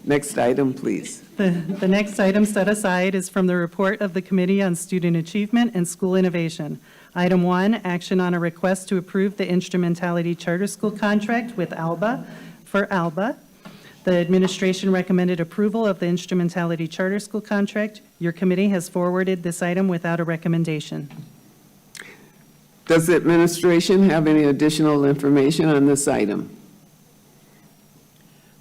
Speaker 1: next item, please.
Speaker 2: The next item set aside is from the report of the Committee on Student Achievement and School Innovation. Item 1, action on a request to approve the instrumentality charter school contract with Alba for Alba. The administration recommended approval of the instrumentality charter school contract. Your committee has forwarded this item without a recommendation.
Speaker 1: Does the administration have any additional information on this item?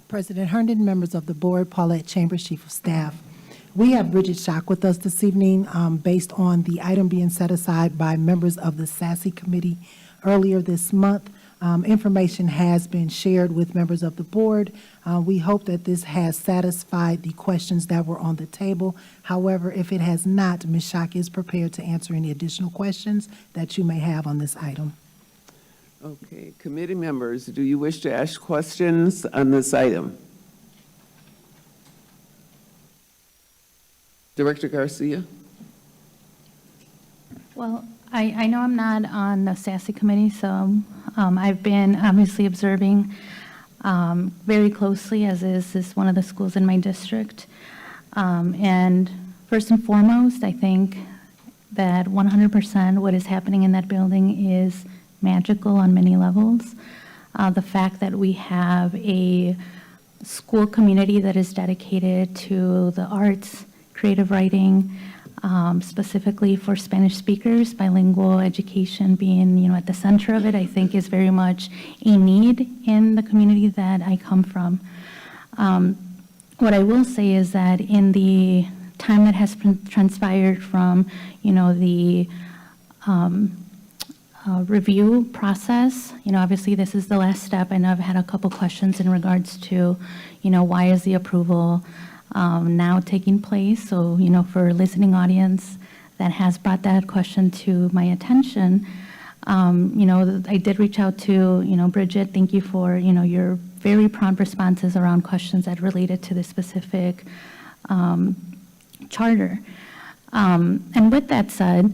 Speaker 6: President Herndon, members of the board, Paulette Chambers, Chief of Staff. We have Bridget Schock with us this evening based on the item being set aside by members of the SASE committee earlier this month. Information has been shared with members of the board. We hope that this has satisfied the questions that were on the table. However, if it has not, Ms. Schock is prepared to answer any additional questions that you may have on this item.
Speaker 1: Okay, committee members, do you wish to ask questions on this item? Director Garcia?
Speaker 13: Well, I know I'm not on the SASE committee, so I've been obviously observing very closely, as is this one of the schools in my district. And first and foremost, I think that 100% what is happening in that building is magical on many levels. The fact that we have a school community that is dedicated to the arts, creative writing, specifically for Spanish speakers, bilingual education being, at the center of it, I think is very much a need in the community that I come from. What I will say is that in the time that has transpired from, the review process, obviously this is the last step. I know I've had a couple questions in regards to, why is the approval now taking place? So, for a listening audience that has brought that question to my attention, I did reach out to, Bridget, thank you for, your very prompt responses around questions that related to the specific charter. And with that said,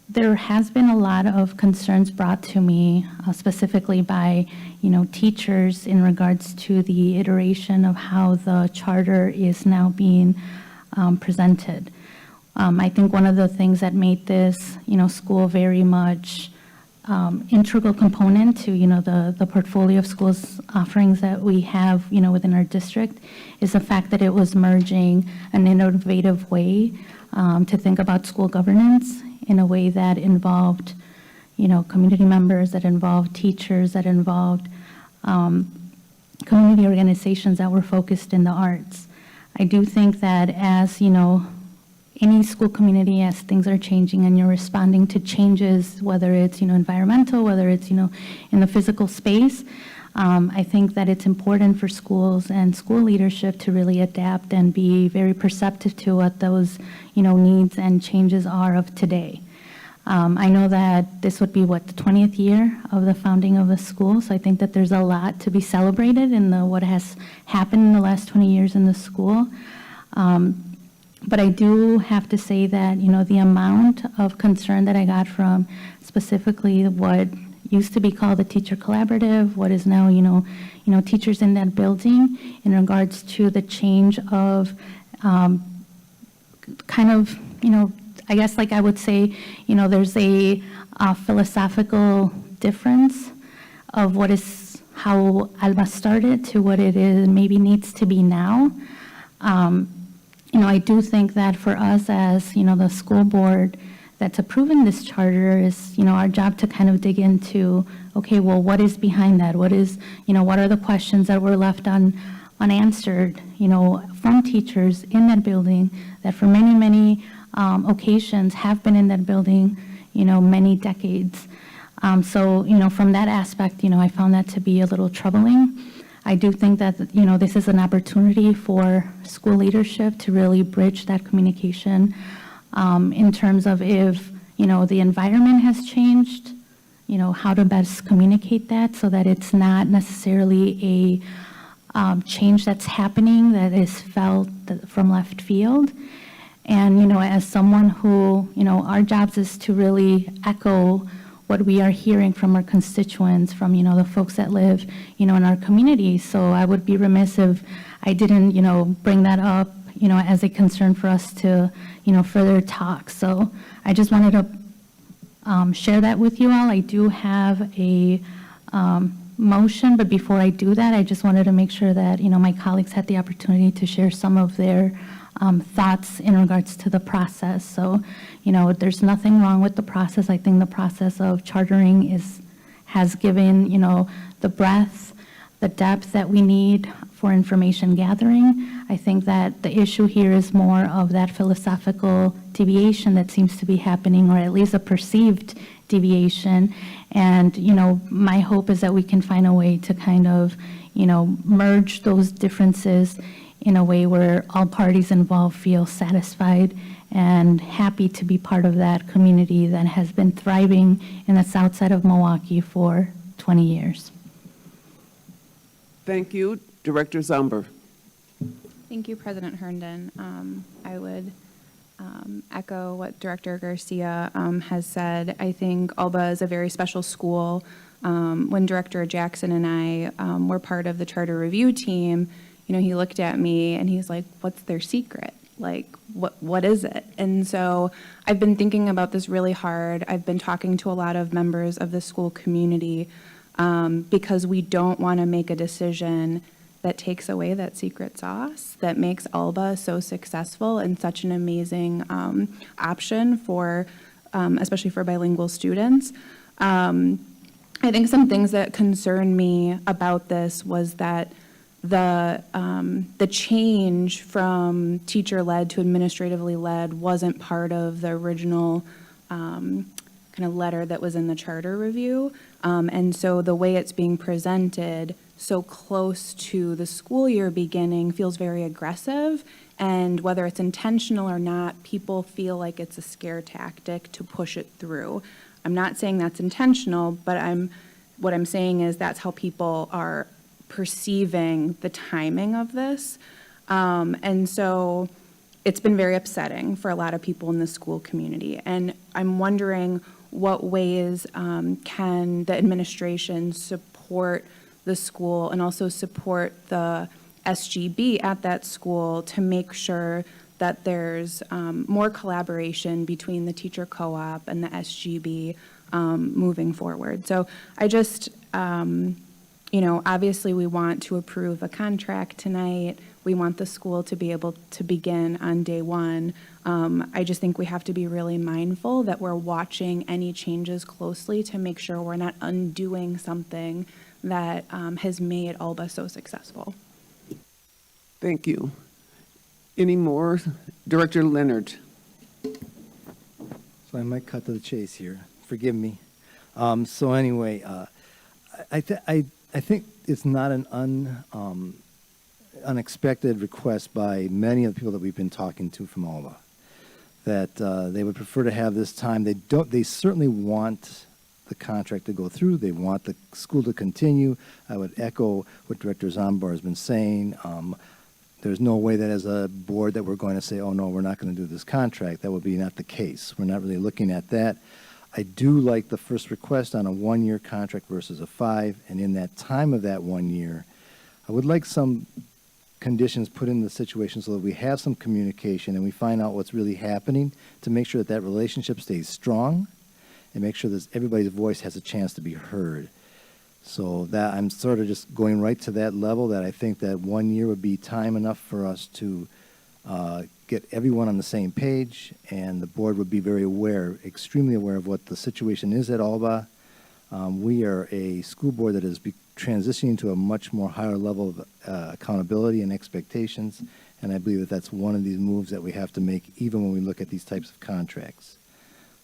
Speaker 13: there has been a lot of concerns brought to me specifically by, teachers in regards to the iteration of how the charter is now being presented. I think one of the things that made this, school very much integral component to, the portfolio of schools offerings that we have, within our district is the fact that it was merging an innovative way to think about school governance in a way that involved, community members, that involved teachers, that involved community organizations that were focused in the arts. I do think that as, any school community, as things are changing and you're responding to changes, whether it's, environmental, whether it's, in the physical space, I think that it's important for schools and school leadership to really adapt and be very perceptive to what those, needs and changes are of today. I know that this would be, the 20th year of the founding of the school, so I think that there's a lot to be celebrated in what has happened in the last 20 years in the school. But I do have to say that, the amount of concern that I got from specifically what used to be called the teacher collaborative, what is now, teachers in that building in regards to the change of kind of, I guess like I would say, there's a philosophical difference of how Alba started to what it is maybe needs to be now. I do think that for us as, the school board that's approving this charter is, our job to kind of dig into, okay, well, what is behind that? What is, what are the questions that were left unanswered, from teachers in that building that for many, many occasions have been in that building, many decades. So, from that aspect, I found that to be a little troubling. I do think that, this is an opportunity for school leadership to really bridge that communication in terms of if, the environment has changed, how to best communicate that so that it's not necessarily a change that's happening that is felt from left field. And, as someone who, our jobs is to really echo what we are hearing from our constituents, from, the folks that live, in our community. So I would be remiss if I didn't, bring that up, as a concern for us to, further talk. So I just wanted to share that with you all. I do have a motion, but before I do that, I just wanted to make sure that, my colleagues had the opportunity to share some of their thoughts in regards to the process. So, there's nothing wrong with the process. I think the process of chartering has given, the breadth, the depth that we need for information gathering. I think that the issue here is more of that philosophical deviation that seems to be happening, or at least a perceived deviation. And, my hope is that we can find a way to kind of, merge those differences in a way where all parties involved feel satisfied and happy to be part of that community that has been thriving in the south side of Milwaukee for 20 years.
Speaker 1: Thank you. Director Zumber.
Speaker 7: Thank you, President Herndon. I would echo what Director Garcia has said. I think Alba is a very special school. When Director Jackson and I were part of the charter review team, he looked at me and he's like, "What's their secret? Like, what is it?" And so I've been thinking about this really hard. I've been talking to a lot of members of the school community because we don't want to make a decision that takes away that secret sauce that makes Alba so successful and such an amazing option for, especially for bilingual students. I think some things that concerned me about this was that the change from teacher-led to administratively led wasn't part of the original kind of letter that was in the charter review. And so the way it's being presented so close to the school year beginning feels very aggressive. And whether it's intentional or not, people feel like it's a scare tactic to push it through. I'm not saying that's intentional, but what I'm saying is that's how people are perceiving the timing of this. And so it's been very upsetting for a lot of people in the school community. And I'm wondering what ways can the administration support the school and also support the SGB at that school to make sure that there's more collaboration between the teacher co-op and the SGB moving forward. So I just, obviously we want to approve a contract tonight. We want the school to be able to begin on day one. I just think we have to be really mindful that we're watching any changes closely to make sure we're not undoing something that has made Alba so successful.
Speaker 1: Thank you. Any more? Director Leonard.
Speaker 4: So I might cut to the chase here. Forgive me. So anyway, I think it's not an unexpected request by many of the people that we've been talking to from Alba, that they would prefer to have this time. They certainly want the contract to go through. They want the school to continue. I would echo what Director Zombar has been saying. There's no way that as a board that we're going to say, oh no, we're not going to do this contract. That would be not the case. We're not really looking at that. I do like the first request on a 1-year contract versus a 5, and in that time of that 1 year, I would like some conditions put in the situation so that we have some communication and we find out what's really happening to make sure that that relationship stays strong and make sure that everybody's voice has a chance to be heard. So that I'm sort of just going right to that level, that I think that 1 year would be time enough for us to get everyone on the same page, and the board would be very aware, extremely aware of what the situation is at Alba. We are a school board that is transitioning to a much more higher level of accountability and expectations, and I believe that that's one of these moves that we have to make even when we look at these types of contracts.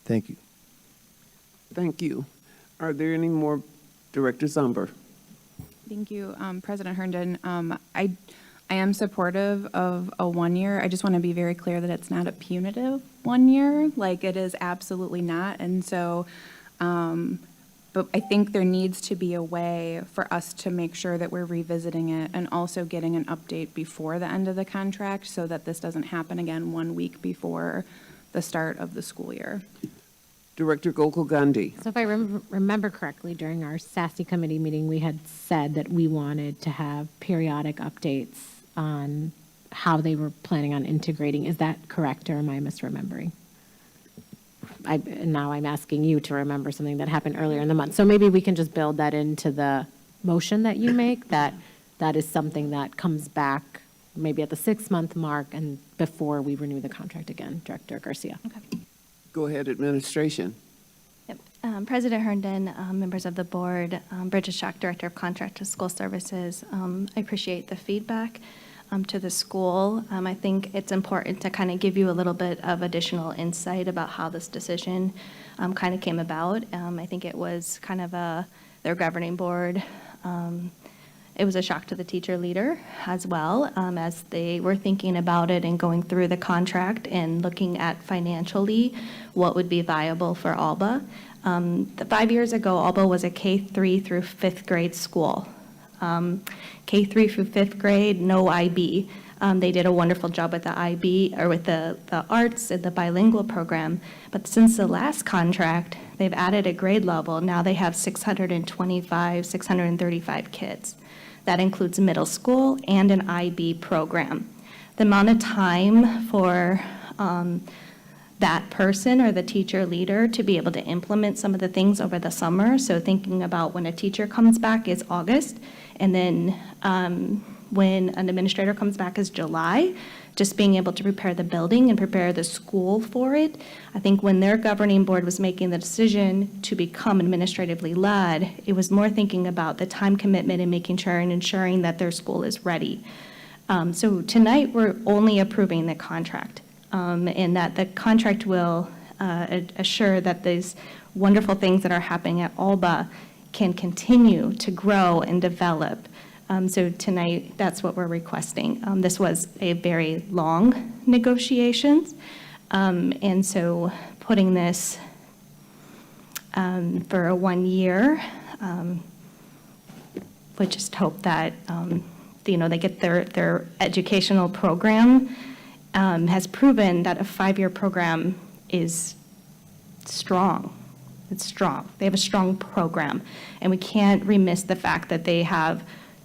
Speaker 4: Thank you.
Speaker 1: Thank you. Are there any more? Director Zumber.
Speaker 7: Thank you, President Herndon. I am supportive of a 1 year. I just want to be very clear that it's not a punitive 1 year, like it is absolutely not. And so, but I think there needs to be a way for us to make sure that we're revisiting it and also getting an update before the end of the contract so that this doesn't happen again 1 week before the start of the school year.
Speaker 1: Director Gokul Gandhi.
Speaker 8: So if I remember correctly, during our SASE committee meeting, we had said that we wanted to have periodic updates on how they were planning on integrating. Is that correct, or am I misremembering? Now I'm asking you to remember something that happened earlier in the month. So maybe we can just build that into the motion that you make, that is something that comes back maybe at the 6-month mark and before we renew the contract again. Director Garcia.
Speaker 7: Okay.
Speaker 1: Go ahead, administration.
Speaker 7: Yep.
Speaker 14: President Herndon, members of the board, Bridget Schock, Director of Contract to School Services. I appreciate the feedback to the school. I think it's important to kind of give you a little bit of additional insight about how this decision kind of came about. I think it was kind of their governing board. It was a shock to the teacher leader as well, as they were thinking about it and going through the contract and looking at financially what would be viable for Alba. 5 years ago, Alba was a K-3 through 5th grade school. K-3 through 5th grade, no IB. They did a wonderful job with the IB, or with the arts and the bilingual program. But since the last contract, they've added a grade level. Now they have 635 kids. That includes middle school and an IB program. The amount of time for that person or the teacher leader to be able to implement some of the things over the summer. So thinking about when a teacher comes back is August, and then when an administrator comes back is July, just being able to prepare the building and prepare the school for it. I think when their governing board was making the decision to become administratively led, it was more thinking about the time commitment and making sure and ensuring that their school is ready. So tonight, we're only approving the contract. And that the contract will assure that these wonderful things that are happening at Alba can continue to grow and develop. So tonight, that's what we're requesting. This was a very long negotiations, and so putting this for 1 year, we just hope that they get their educational program. Has proven that a 5-year program is strong. It's strong. They have a strong program. And we can't remiss the fact that they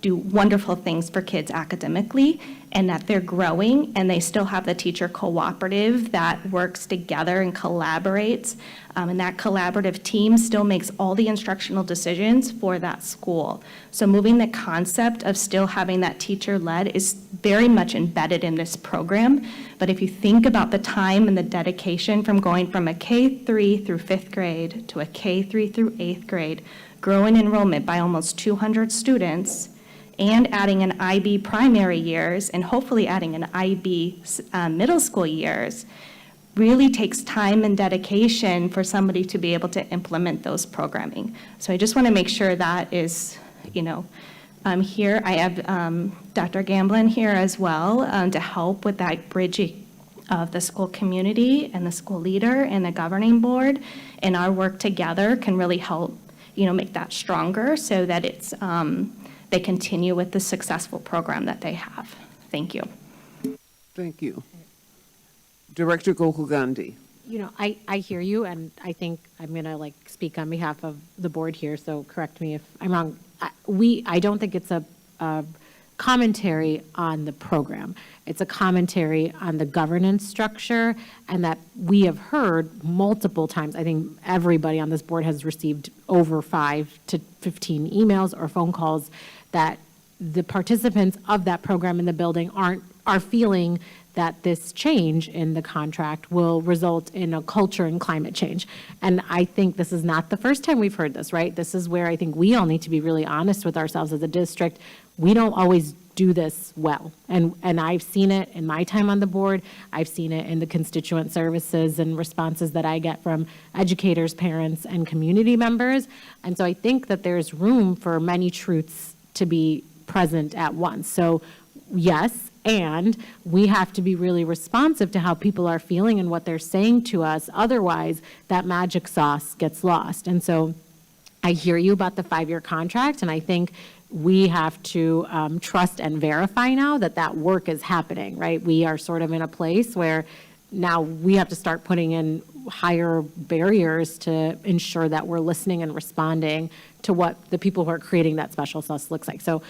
Speaker 14: do wonderful things for kids academically, and that they're growing, and they still have the teacher cooperative that works together and collaborates. And that collaborative team still makes all the instructional decisions for that school. So moving the concept of still having that teacher-led is very much embedded in this program. But if you think about the time and the dedication from going from a K-3 through 5th grade to a K-3 through 8th grade, growing enrollment by almost 200 students, and adding an IB primary years, and hopefully adding an IB middle school years, really takes time and dedication for somebody to be able to implement those programming. So I just want to make sure that is, here. I have Dr. Gamblin here as well to help with that bridging of the school community and the school leader and the governing board, and our work together can really help, make that stronger so that it's, they continue with the successful program that they have. Thank you.
Speaker 1: Thank you. Director Gokul Gandhi.
Speaker 8: I hear you, and I think I'm going to speak on behalf of the board here, so correct me if I'm wrong. I don't think it's a commentary on the program. It's a commentary on the governance structure, and that we have heard multiple times. I think everybody on this board has received over 5 to 15 emails or phone calls that the participants of that program in the building are feeling that this change in the contract will result in a culture and climate change. And I think this is not the first time we've heard this, right? This is where I think we all need to be really honest with ourselves as a district. We don't always do this well. And I've seen it in my time on the board. I've seen it in the constituent services and responses that I get from educators, parents, and community members. And so I think that there's room for many truths to be present at once. So yes, and we have to be really responsive to how people are feeling and what they're saying to us. Otherwise, that magic sauce gets lost. And so I hear you about the 5-year contract, and I think we have to trust and verify now that that work is happening, right? We are sort of in a place where now we have to start putting in higher barriers to ensure that we're listening and responding to what the people who are creating that special sauce looks like. So,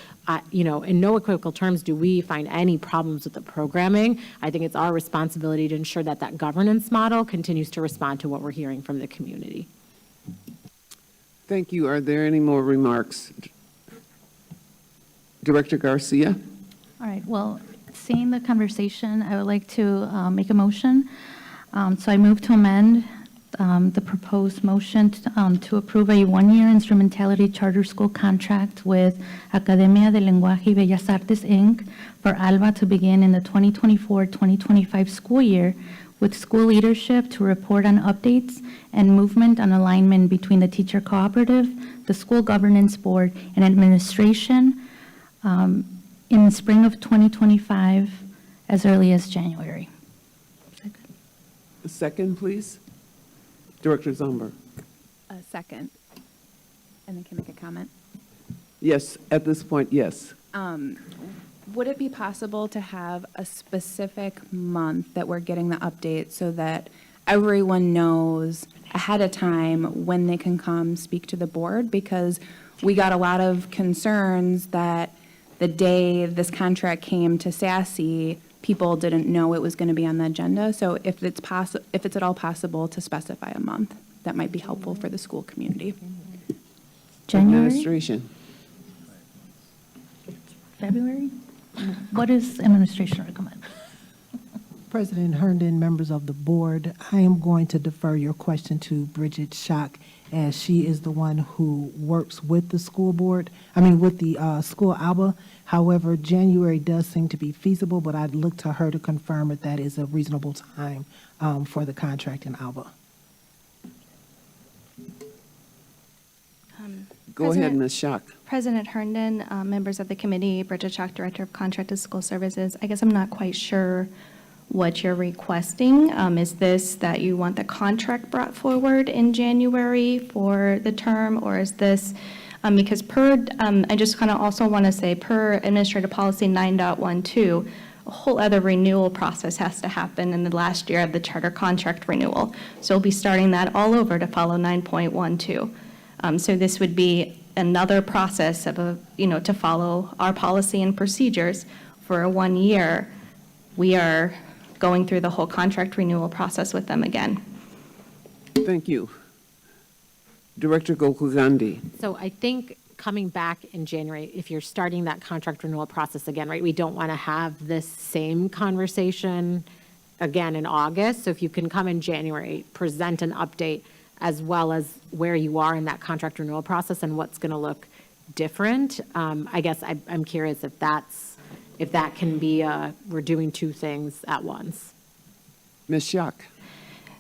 Speaker 8: in no equivocal terms do we find any problems with the programming. I think it's our responsibility to ensure that that governance model continues to respond to what we're hearing from the community.
Speaker 1: Thank you. Are there any more remarks? Director Garcia?
Speaker 15: All right, well, seeing the conversation, I would like to make a motion. So I move to amend the proposed motion to approve a one-year instrumentality charter school contract with Academia de Lenguaje y Bellas Artes, Inc. for Alba to begin in the 2024-2025 school year, with school leadership to report on updates and movement on alignment between the teacher cooperative, the school governance board, and administration in the spring of 2025 as early as January.
Speaker 1: Second, please. Director Zumber.
Speaker 7: A second. And then can I make a comment?
Speaker 1: Yes, at this point, yes.
Speaker 7: Would it be possible to have a specific month that we're getting the update so that everyone knows ahead of time when they can come speak to the board? Because we got a lot of concerns that the day this contract came to SASE, people didn't know it was going to be on the agenda. So if it's at all possible to specify a month, that might be helpful for the school community.
Speaker 15: January?
Speaker 1: Administration.
Speaker 15: February? What does administration recommend?
Speaker 6: President Herndon, members of the board, I am going to defer your question to Bridget Schock, as she is the one who works with the school board, with the school Alba. However, January does seem to be feasible, but I'd look to her to confirm if that is a reasonable time for the contract in Alba.
Speaker 1: Go ahead, Ms. Schock.
Speaker 14: President Herndon, members of the committee, Bridget Schock, Director of Contracted School Services. I guess I'm not quite sure what you're requesting. Is this that you want the contract brought forward in January for the term, or is this, because I just kind of also want to say, per Administrative Policy 9.12, a whole other renewal process has to happen in the last year of the charter contract renewal. So we'll be starting that all over to follow 9.12. So this would be another process of to follow our policy and procedures for 1 year. We are going through the whole contract renewal process with them again.
Speaker 1: Thank you. Director Gokul Gandhi.
Speaker 8: So I think coming back in January, if you're starting that contract renewal process again, right, we don't want to have this same conversation again in August. So if you can come in January, present an update as well as where you are in that contract renewal process and what's going to look different. I guess I'm curious if that can be, we're doing two things at once.
Speaker 1: Ms. Schock.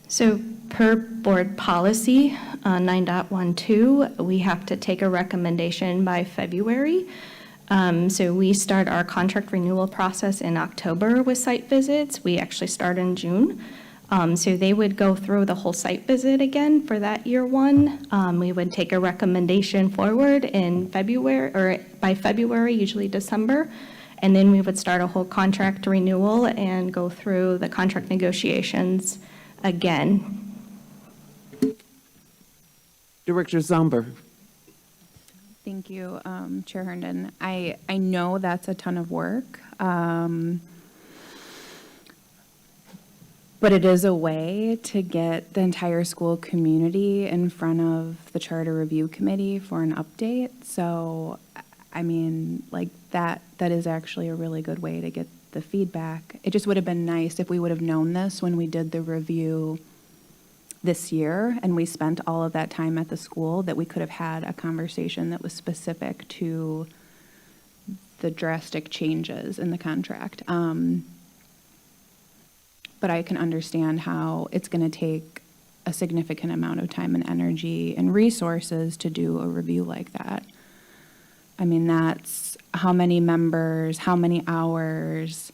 Speaker 14: So per board policy 9.12, we have to take a recommendation by February. So we start our contract renewal process in October with site visits. We actually start in June. So they would go through the whole site visit again for that year one. We would take a recommendation forward in February, or by February, usually December. And then we would start a whole contract renewal and go through the contract negotiations again.
Speaker 1: Director Zumber.
Speaker 7: Thank you, Chair Herndon. I know that's a ton of work, but it is a way to get the entire school community in front of the Charter Review Committee for an update. So, that is actually a really good way to get the feedback. It just would have been nice if we would have known this when we did the review this year and we spent all of that time at the school, that we could have had a conversation that was specific to the drastic changes in the contract. But I can understand how it's going to take a significant amount of time and energy and resources to do a review like that. That's how many members, how many hours,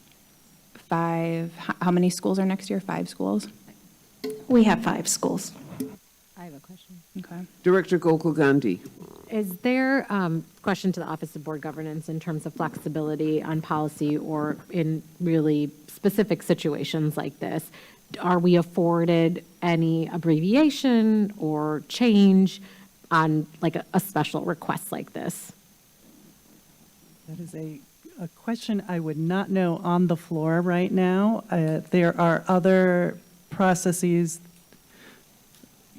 Speaker 7: how many schools are next year? 5 schools?
Speaker 14: We have 5 schools.
Speaker 8: I have a question.
Speaker 7: Okay.
Speaker 1: Director Gokul Gandhi.
Speaker 8: Is there, question to the Office of Board Governance in terms of flexibility on policy or in really specific situations like this? Are we afforded any abbreviation or change on like a special request like this?
Speaker 2: That is a question I would not know on the floor right now. There are other processes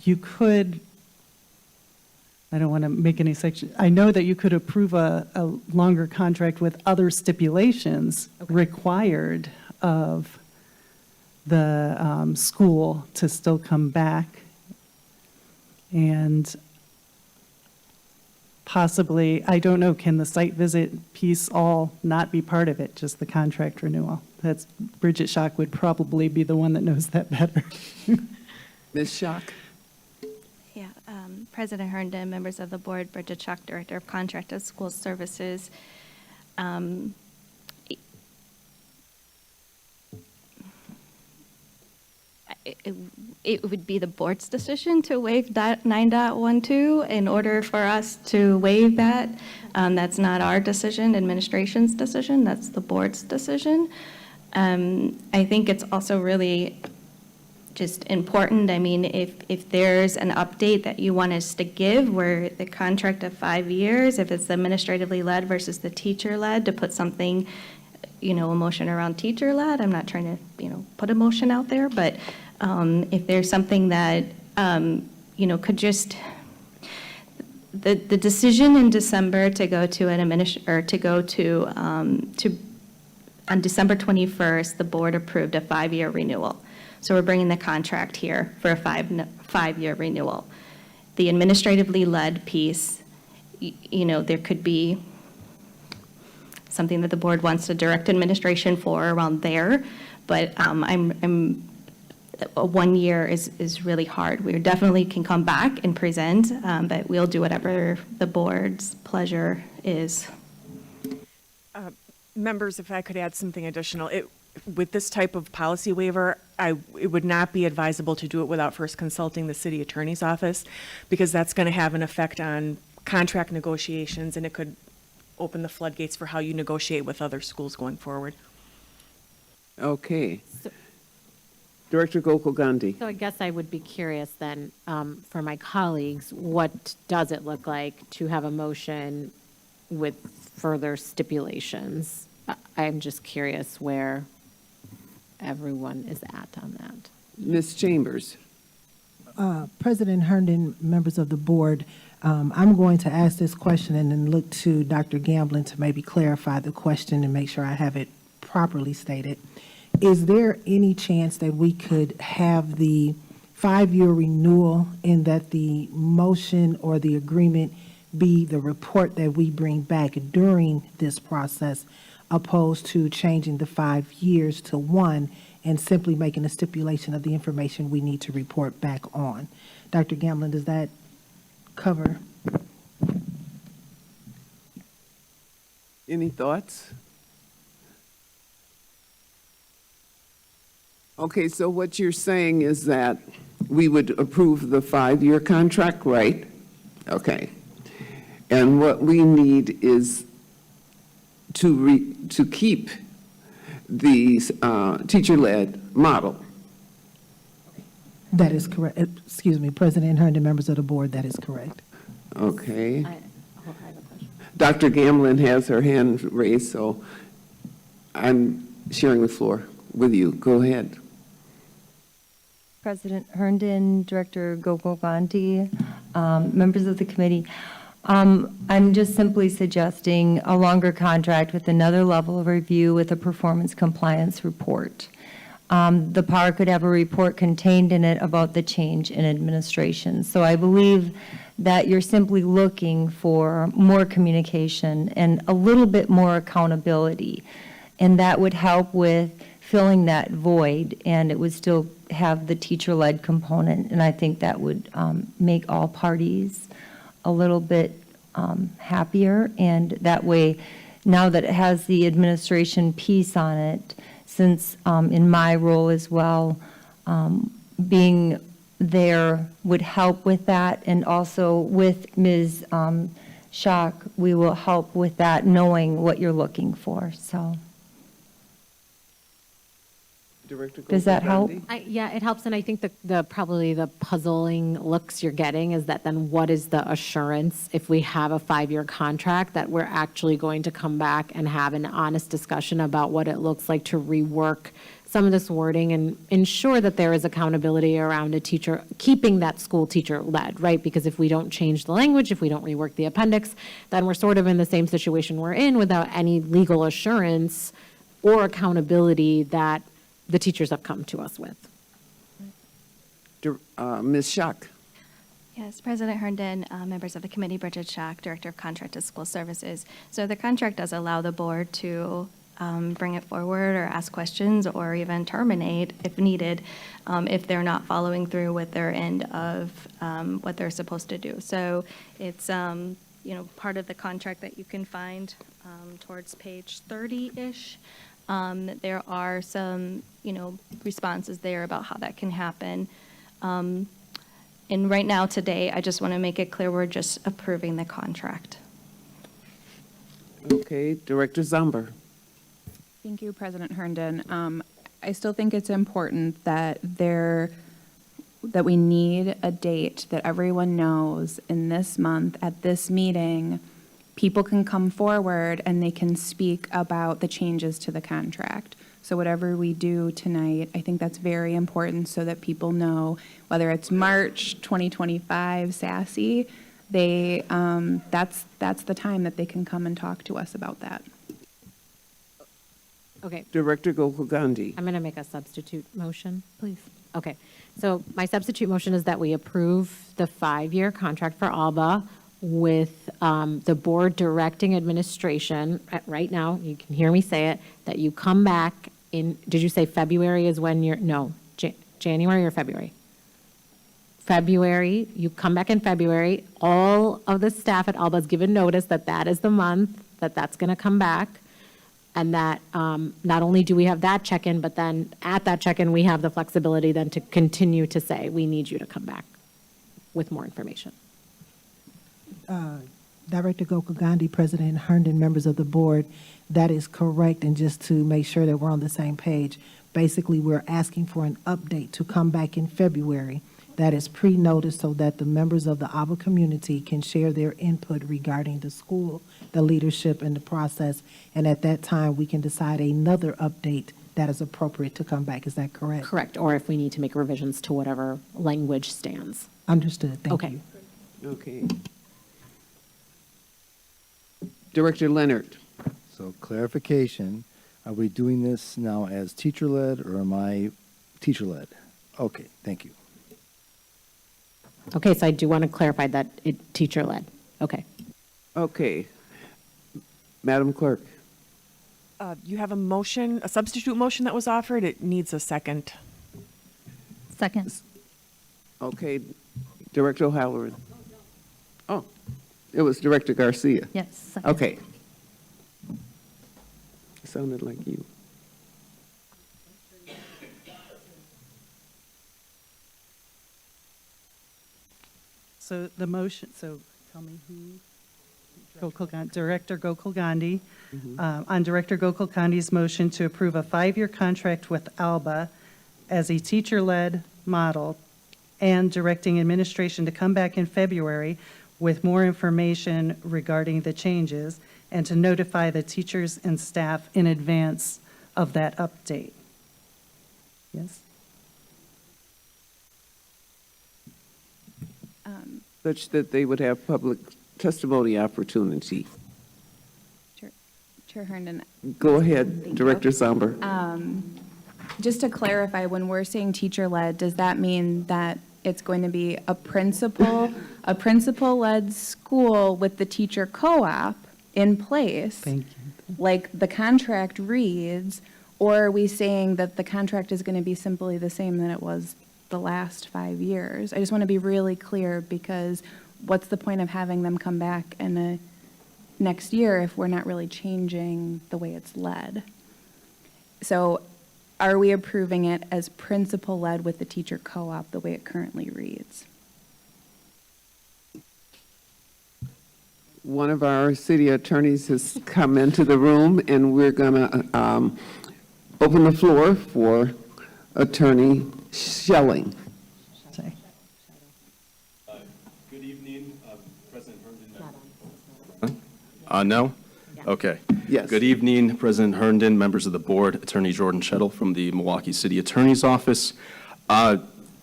Speaker 2: you could, I don't want to make any section. I know that you could approve a longer contract with other stipulations required of the school to still come back And possibly, I don't know, can the site visit piece all not be part of it, just the contract renewal? That's, Bridget Schock would probably be the one that knows that better.
Speaker 1: Ms. Schock?
Speaker 14: Yeah, President Herndon, members of the board, Bridget Schock, Director of Contracted School Services. It would be the board's decision to waive that 9.12 in order for us to waive that. That's not our decision, administration's decision, that's the board's decision. I think it's also really just important, I mean, if there's an update that you want us to give where the contract of 5 years, if it's administratively led versus the teacher-led, to put something, a motion around teacher-led, I'm not trying to, put a motion out there, but if there's something that, could just, the decision in December to go to on December 21st, the board approved a 5-year renewal. So we're bringing the contract here for a five-year renewal. The administratively led piece, there could be something that the board wants to direct administration for around there, but a 1 year is really hard. We definitely can come back and present, but we'll do whatever the board's pleasure is.
Speaker 10: Members, if I could add something additional, with this type of policy waiver, it would not be advisable to do it without first consulting the city attorney's office, because that's going to have an effect on contract negotiations, and it could open the floodgates for how you negotiate with other schools going forward.
Speaker 1: Okay. Director Gokul Gandhi.
Speaker 8: So I guess I would be curious then, for my colleagues, what does it look like to have a motion with further stipulations? I'm just curious where everyone is at on that.
Speaker 1: Ms. Chambers.
Speaker 6: President Herndon, members of the board, I'm going to ask this question and then look to Dr. Gamblin to maybe clarify the question and make sure I have it properly stated. Is there any chance that we could have the 5-year renewal in that the motion or the agreement be the report that we bring back during this process, opposed to changing the 5 years to 1 and simply making a stipulation of the information we need to report back on? Dr. Gamblin, does that cover?
Speaker 1: Any thoughts? Okay, so what you're saying is that we would approve the 5-year contract, right? Okay. And what we need is to keep the teacher-led model.
Speaker 6: That is correct. Excuse me, President Herndon, members of the board, that is correct.
Speaker 1: Okay.
Speaker 8: I have a question.
Speaker 1: Dr. Gamblin has her hand raised, so I'm sharing the floor with you. Go ahead.
Speaker 16: President Herndon, Director Gokul Gandhi, members of the committee. I'm just simply suggesting a longer contract with another level of review with a performance compliance report. The PAR could have a report contained in it about the change in administration. So I believe that you're simply looking for more communication and a little bit more accountability. And that would help with filling that void, and it would still have the teacher-led component. And I think that would make all parties a little bit happier. And that way, now that it has the administration piece on it, since in my role as well, being there would help with that. And also with Ms. Schock, we will help with that, knowing what you're looking for. So. Does that help?
Speaker 8: Yeah, it helps, and I think the probably the puzzling looks you're getting is that then what is the assurance if we have a 5-year contract that we're actually going to come back and have an honest discussion about what it looks like to rework some of this wording and ensure that there is accountability around a teacher, keeping that school teacher led, right? Because if we don't change the language, if we don't rework the appendix, then we're sort of in the same situation we're in without any legal assurance or accountability that the teachers have come to us with.
Speaker 1: Ms. Schock.
Speaker 14: Yes, President Herndon, members of the committee, Bridget Schack, Director of Contracted School Services. So the contract does allow the board to bring it forward or ask questions or even terminate if needed, if they're not following through with their end of what they're supposed to do. So it's, part of the contract that you can find towards page 30-ish. There are some, responses there about how that can happen. And right now, today, I just want to make it clear we're just approving the contract.
Speaker 1: Okay, Director Zumber.
Speaker 7: Thank you, President Herndon. I still think it's important that we need a date that everyone knows in this month at this meeting. People can come forward and they can speak about the changes to the contract. So whatever we do tonight, I think that's very important so that people know whether it's March 2025 SASE, that's the time that they can come and talk to us about that.
Speaker 8: Okay.
Speaker 1: Director Gokul Gandhi.
Speaker 8: I'm going to make a substitute motion.
Speaker 15: Please.
Speaker 8: Okay, so my substitute motion is that we approve the 5-year contract for Alba with the board directing administration, right now, you can hear me say it, that you come back in, did you say February is when you're, no, January or February? February, you come back in February, all of the staff at Alba is given notice that that is the month that that's going to come back. And that not only do we have that check-in, but then at that check-in, we have the flexibility then to continue to say, we need you to come back with more information.
Speaker 6: Director Gokul Gandhi, President Herndon, members of the board, that is correct. And just to make sure that we're on the same page, basically, we're asking for an update to come back in February. That is pre-notice so that the members of the Alba community can share their input regarding the school, the leadership, and the process. And at that time, we can decide another update that is appropriate to come back. Is that correct?
Speaker 8: Correct, or if we need to make revisions to whatever language stands.
Speaker 6: Understood. Thank
Speaker 8: Okay.
Speaker 6: you.
Speaker 1: Okay. Director Leonard.
Speaker 4: So clarification, are we doing this now as teacher-led or am I teacher-led? Okay, thank you.
Speaker 8: Okay, so I do want to clarify that it teacher-led. Okay.
Speaker 1: Okay. Madam Clerk.
Speaker 10: You have a motion, a substitute motion that was offered. It needs a second.
Speaker 15: Second.
Speaker 1: Okay. Director O'Halloran. Oh, it was Director Garcia.
Speaker 15: Yes. Second.
Speaker 1: Okay. Sounded like you.
Speaker 2: So the motion, so tell me who? Director Gokul Gandhi. On Director Gokul Gandhi's motion to approve a 5-year contract with Alba as a teacher-led model and directing administration to come back in February with more information regarding the changes and to notify the teachers and staff in advance of that update. Yes?
Speaker 1: Such that they would have public testimony opportunity.
Speaker 7: Chair Herndon.
Speaker 1: Go ahead,
Speaker 7: Thank you.
Speaker 1: Director Somber.
Speaker 7: Just to clarify, when we're saying teacher-led, does that mean that it's going to be a principal-led school with the teacher co-op in place?
Speaker 2: Thank you.
Speaker 7: Like the contract reads, or are we saying that the contract is going to be simply the same that it was the last 5 years? I just want to be really clear, because what's the point of having them come back in the next year if we're not really changing the way it's led? So are we approving it as principal-led with the teacher co-op the way it currently reads?
Speaker 1: One of our city attorneys has come into the room, and we're going to open the floor for Attorney Schelling.
Speaker 17: Good evening, President Herndon. No? Okay.
Speaker 1: Yes.
Speaker 17: Good evening, President Herndon, members of the board, Attorney Jordan Chettle from the Milwaukee City Attorney's Office.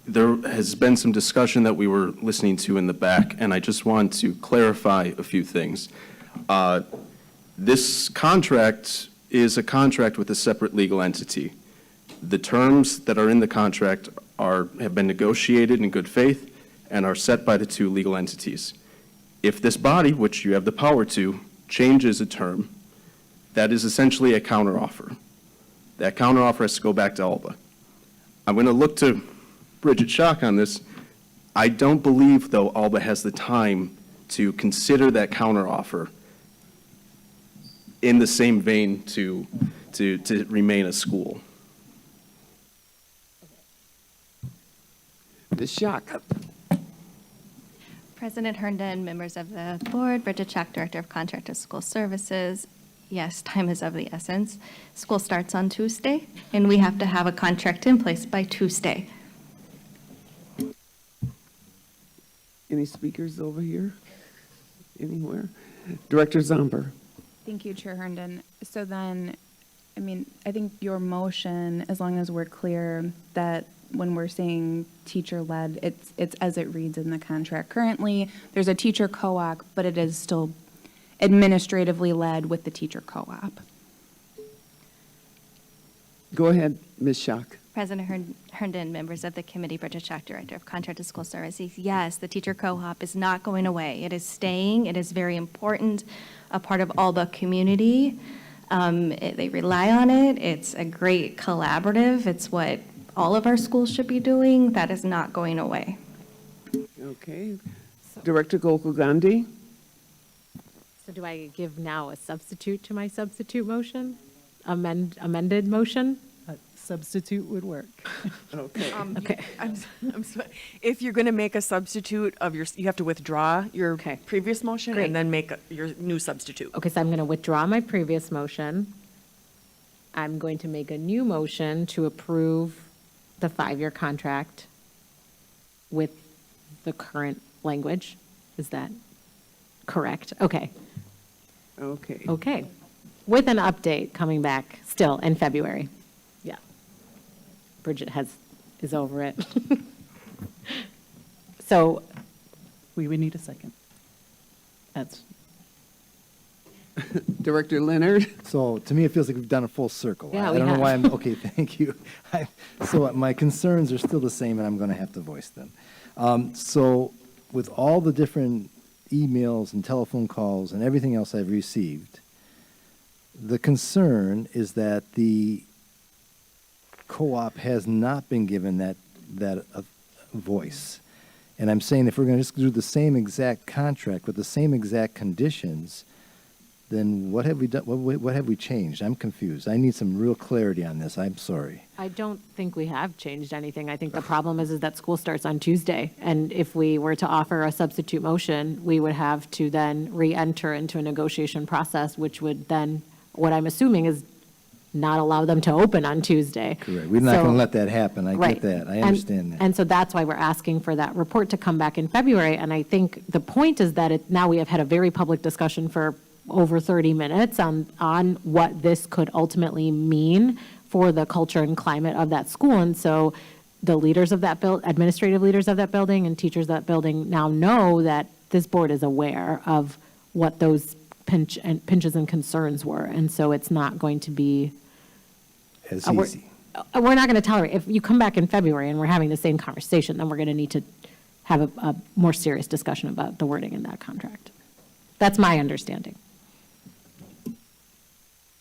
Speaker 17: There has been some discussion that we were listening to in the back, and I just want to clarify a few things. This contract is a contract with a separate legal entity. The terms that are in the contract have been negotiated in good faith, and are set by the two legal entities. If this body, which you have the power to, changes a term, that is essentially a counteroffer. That counteroffer has to go back to Alba. I'm going to look to Bridget Schock on this. I don't believe, though, Alba has the time to consider that counteroffer in the same vein to remain a school.
Speaker 1: Ms. Schock.
Speaker 14: President Herndon, members of the board, Bridget Schock, Director of Contracted School Services. Yes, time is of the essence. School starts on Tuesday, and we have to have a contract in place by Tuesday.
Speaker 1: Any speakers over here? Anywhere? Director Zomber.
Speaker 7: Thank you, Chair Herndon. So then, I mean, I think your motion, as long as we're clear that when we're saying teacher-led, it's as it reads in the contract. Currently, there's a teacher co-op, but it is still administratively led with the teacher co-op.
Speaker 1: Go ahead, Ms. Schock.
Speaker 14: President Herndon, members of the committee, Bridget Schock, Director of Contracted School Services. Yes, the teacher co-op is not going away. It is staying. It is very important, a part of Alba community. They rely on it. It's a great collaborative. It's what all of our schools should be doing. That is not going away.
Speaker 1: Okay. Director Gokul Gandhi.
Speaker 8: So do I give now a substitute to my substitute motion? Amended motion?
Speaker 2: Substitute would work.
Speaker 1: Okay.
Speaker 8: Okay.
Speaker 10: I'm sorry. If you're going to make a substitute of you have to withdraw your previous motion
Speaker 8: Great.
Speaker 10: and then make your new substitute.
Speaker 8: Okay, so I'm going to withdraw my previous motion. I'm going to make a new motion to approve the 5-year contract with the current language. Is that correct? Okay.
Speaker 1: Okay.
Speaker 8: Okay. With an update coming back still in February. Yeah. Bridget is over it. So
Speaker 2: We would need a second.
Speaker 8: that's,
Speaker 1: Director Leonard.
Speaker 4: So to me, it feels like we've done a full circle.
Speaker 8: Yeah,
Speaker 4: I
Speaker 8: we
Speaker 4: don't know
Speaker 8: have.
Speaker 4: why I'm, okay, thank you. So my concerns are still the same, and I'm going to have to voice them. So with all the different emails and telephone calls and everything else I've received, the concern is that the co-op has not been given that voice. And I'm saying if we're going to just do the same exact contract with the same exact conditions, then what have we done? What have we changed? I'm confused. I need some real clarity on this. I'm sorry.
Speaker 8: I don't think we have changed anything. I think the problem is that school starts on Tuesday. And if we were to offer a substitute motion, we would have to then re-enter into a negotiation process, which would then, what I'm assuming is not allow them to open on Tuesday.
Speaker 4: Correct. We're not
Speaker 8: So-
Speaker 4: going to let that happen. I
Speaker 8: Right.
Speaker 4: get that. I
Speaker 8: And-
Speaker 4: understand that.
Speaker 8: And so that's why we're asking for that report to come back in February. And I think the point is that now we have had a very public discussion for over 30 minutes on what this could ultimately mean for the culture and climate of that school. And so the leaders of that administrative leaders of that building and teachers of that building now know that this board is aware of what those pinches and concerns were. And so it's not going to be
Speaker 4: As
Speaker 8: we're-
Speaker 4: easy.
Speaker 8: We're not going to tolerate, if you come back in February and we're having the same conversation, then we're going to need to have a more serious discussion about the wording in that contract. That's my understanding.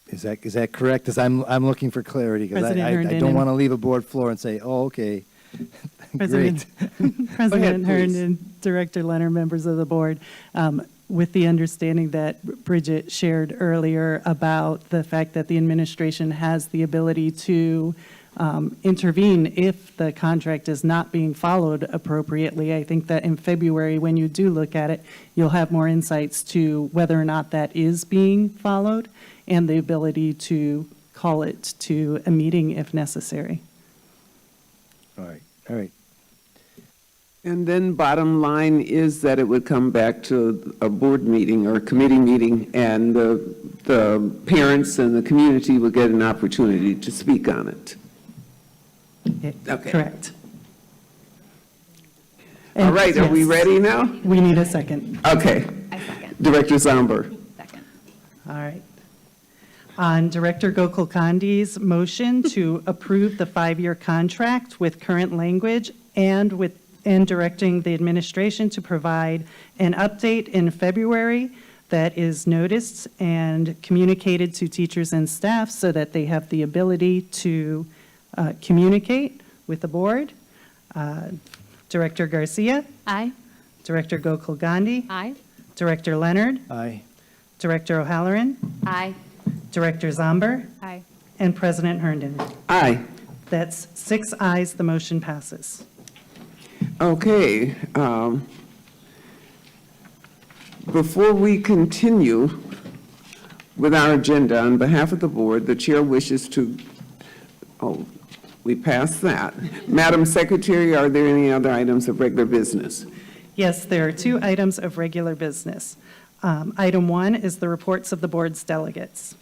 Speaker 4: Is that correct? Because I'm looking for clarity, because
Speaker 2: President
Speaker 4: I
Speaker 2: Herndon
Speaker 4: don't
Speaker 2: and-
Speaker 4: want to leave a board floor and say, oh, okay,
Speaker 2: President,
Speaker 4: great.
Speaker 2: President
Speaker 1: please.
Speaker 2: Herndon, Director Leonard, members of the board, with the understanding that Bridget shared earlier about the fact that the administration has the ability to intervene if the contract is not being followed appropriately. I think that in February, when you do look at it, you'll have more insights to whether or not that is being followed and the ability to call it to a meeting if necessary.
Speaker 4: All right.
Speaker 1: And then bottom line is that it would come back to a board meeting or a committee meeting, and the parents and the community would get an opportunity to speak on it. Okay.
Speaker 2: Correct.
Speaker 1: All right, are we
Speaker 2: Yes.
Speaker 1: ready now?
Speaker 2: We need a second.
Speaker 1: Okay.
Speaker 7: I second.
Speaker 1: Director Zomber.
Speaker 7: Second.
Speaker 2: All right. On Director Gokul-Kandi's motion to approve the 5-year contract with current language and and directing the administration to provide an update in February that is noticed and communicated to teachers and staff so that they have the ability to communicate with the board. Director Garcia,
Speaker 13: Aye.
Speaker 2: Director Gokul Gandhi,
Speaker 8: Aye.
Speaker 2: Director Leonard,
Speaker 4: Aye.
Speaker 2: Director O'Halloran,
Speaker 11: Aye.
Speaker 2: Director Zomber,
Speaker 13: Aye.
Speaker 2: and President Herndon.
Speaker 1: Aye.
Speaker 2: That's 6 ayes, the motion passes.
Speaker 1: Okay. Before we continue with our agenda, on behalf of the board, the chair wishes to, we passed that. Madam Secretary, are there any other items of regular business?
Speaker 2: Yes, there are 2 items of regular business. Item 1 is the reports of the board's delegates.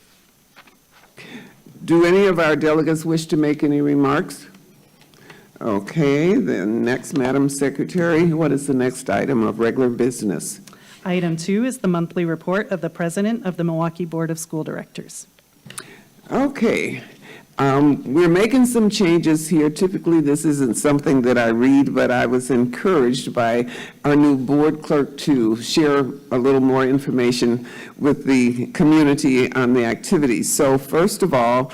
Speaker 1: Do any of our delegates wish to make any remarks? Okay, then next, Madam Secretary, what is the next item of regular business?
Speaker 2: Item 2 is the monthly report of the president of the Milwaukee Board of School Directors.
Speaker 1: Okay. We're making some changes here. Typically, this isn't something that I read, but I was encouraged by our new board clerk to share a little more information with the community on the activities. So first of all,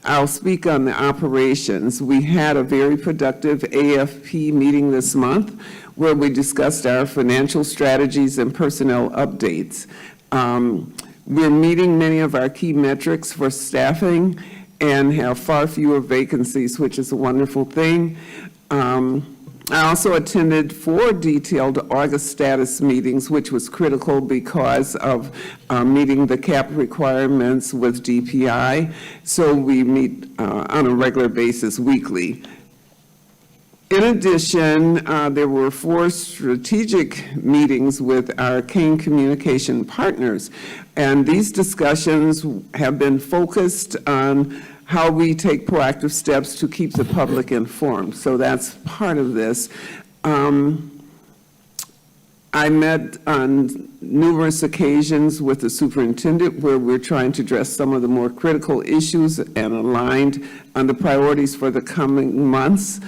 Speaker 1: I'll speak on the operations. We had a very productive AFP meeting this month where we discussed our financial strategies and personnel updates. We're meeting many of our key metrics for staffing and have far fewer vacancies, which is a wonderful thing. I also attended 4 detailed August status meetings, which was critical because of meeting the cap requirements with DPI. So we meet on a regular basis weekly. In addition, there were 4 strategic meetings with our Kane Communication partners, and these discussions have been focused on how we take proactive steps to keep the public informed. So that's part of this. I met on numerous occasions with the superintendent where we're trying to address some of the more critical issues and aligned on the priorities for the coming months.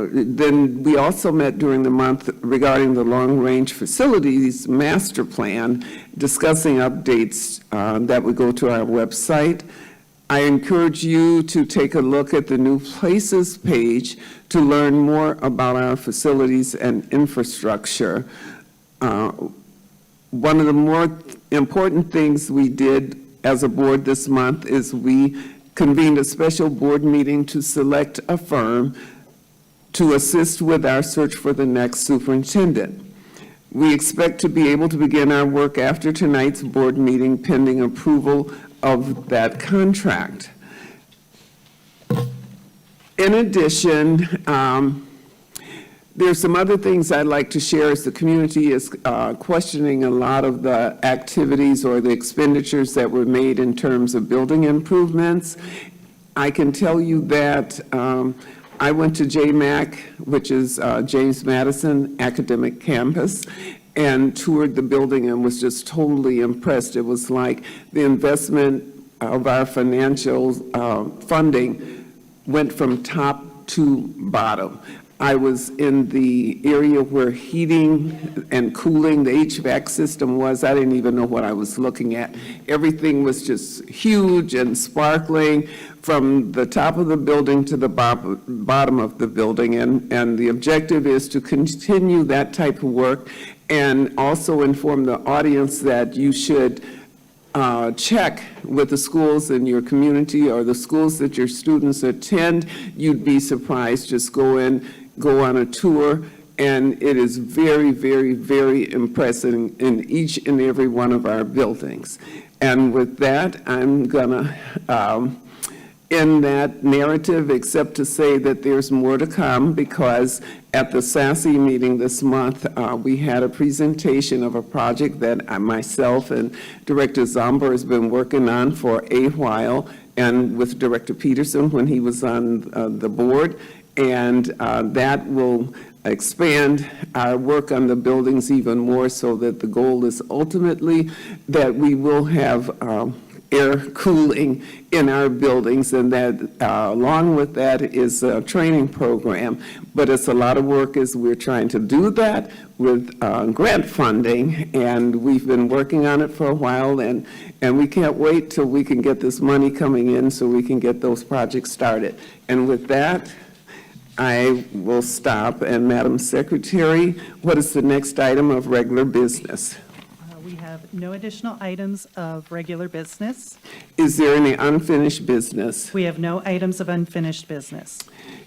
Speaker 1: Then we also met during the month regarding the long-range facilities master plan, discussing updates that would go to our website. I encourage you to take a look at the new places page to learn more about our facilities and infrastructure. One of the more important things we did as a board this month is we convened a special board meeting to select a firm to assist with our search for the next superintendent. We expect to be able to begin our work after tonight's board meeting pending approval of that contract. In addition, there's some other things I'd like to share as the community is questioning a lot of the activities or the expenditures that were made in terms of building improvements. I can tell you that I went to JMAC, which is James Madison Academic Campus, and toured the building and was just totally impressed. It was like the investment of our financial funding went from top to bottom. I was in the area where heating and cooling, the HVAC system was. I didn't even know what I was looking at. Everything was just huge and sparkling from the top of the building to the bottom of the building. And the objective is to continue that type of work and also inform the audience that you should check with the schools in your community or the schools that your students attend. You'd be surprised. Just go on a tour, and it is very, very, very impressive in each and every one of our buildings. And with that, I'm gonna end that narrative, except to say that there's more to come, because at the SASE meeting this month, we had a presentation of a project that myself and Director Zomber has been working on for a while, and with Director Peterson when he was on the board, and that will expand our work on the buildings even more, so that the goal is ultimately that we will have air cooling in our buildings, and that along with that is a training program. But it's a lot of work as we're trying to do that with grant funding, and we've been working on it for a while, and we can't wait till we can get this money coming in so we can get those projects started. And with that, I will stop. And Madam Secretary, what is the next item of regular business?
Speaker 2: We have no additional items of regular business.
Speaker 1: Is there any unfinished business?
Speaker 2: We have no items of unfinished business.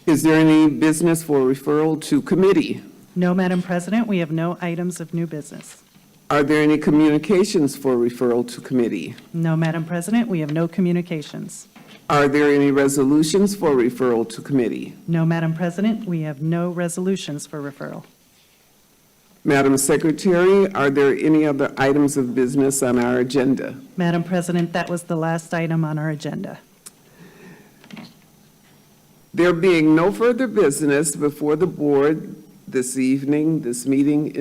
Speaker 1: Is there any business for referral to committee?
Speaker 2: No, Madam President, we have no items of new business.
Speaker 1: Are there any communications for referral to committee?
Speaker 2: No, Madam President, we have no communications.
Speaker 1: Are there any resolutions for referral to committee?
Speaker 2: No, Madam President, we have no resolutions for referral.
Speaker 1: Madam Secretary, are there any other items of business on our agenda?
Speaker 2: Madam President, that was the last item on our agenda.
Speaker 1: There being no further business before the board this evening, this meeting is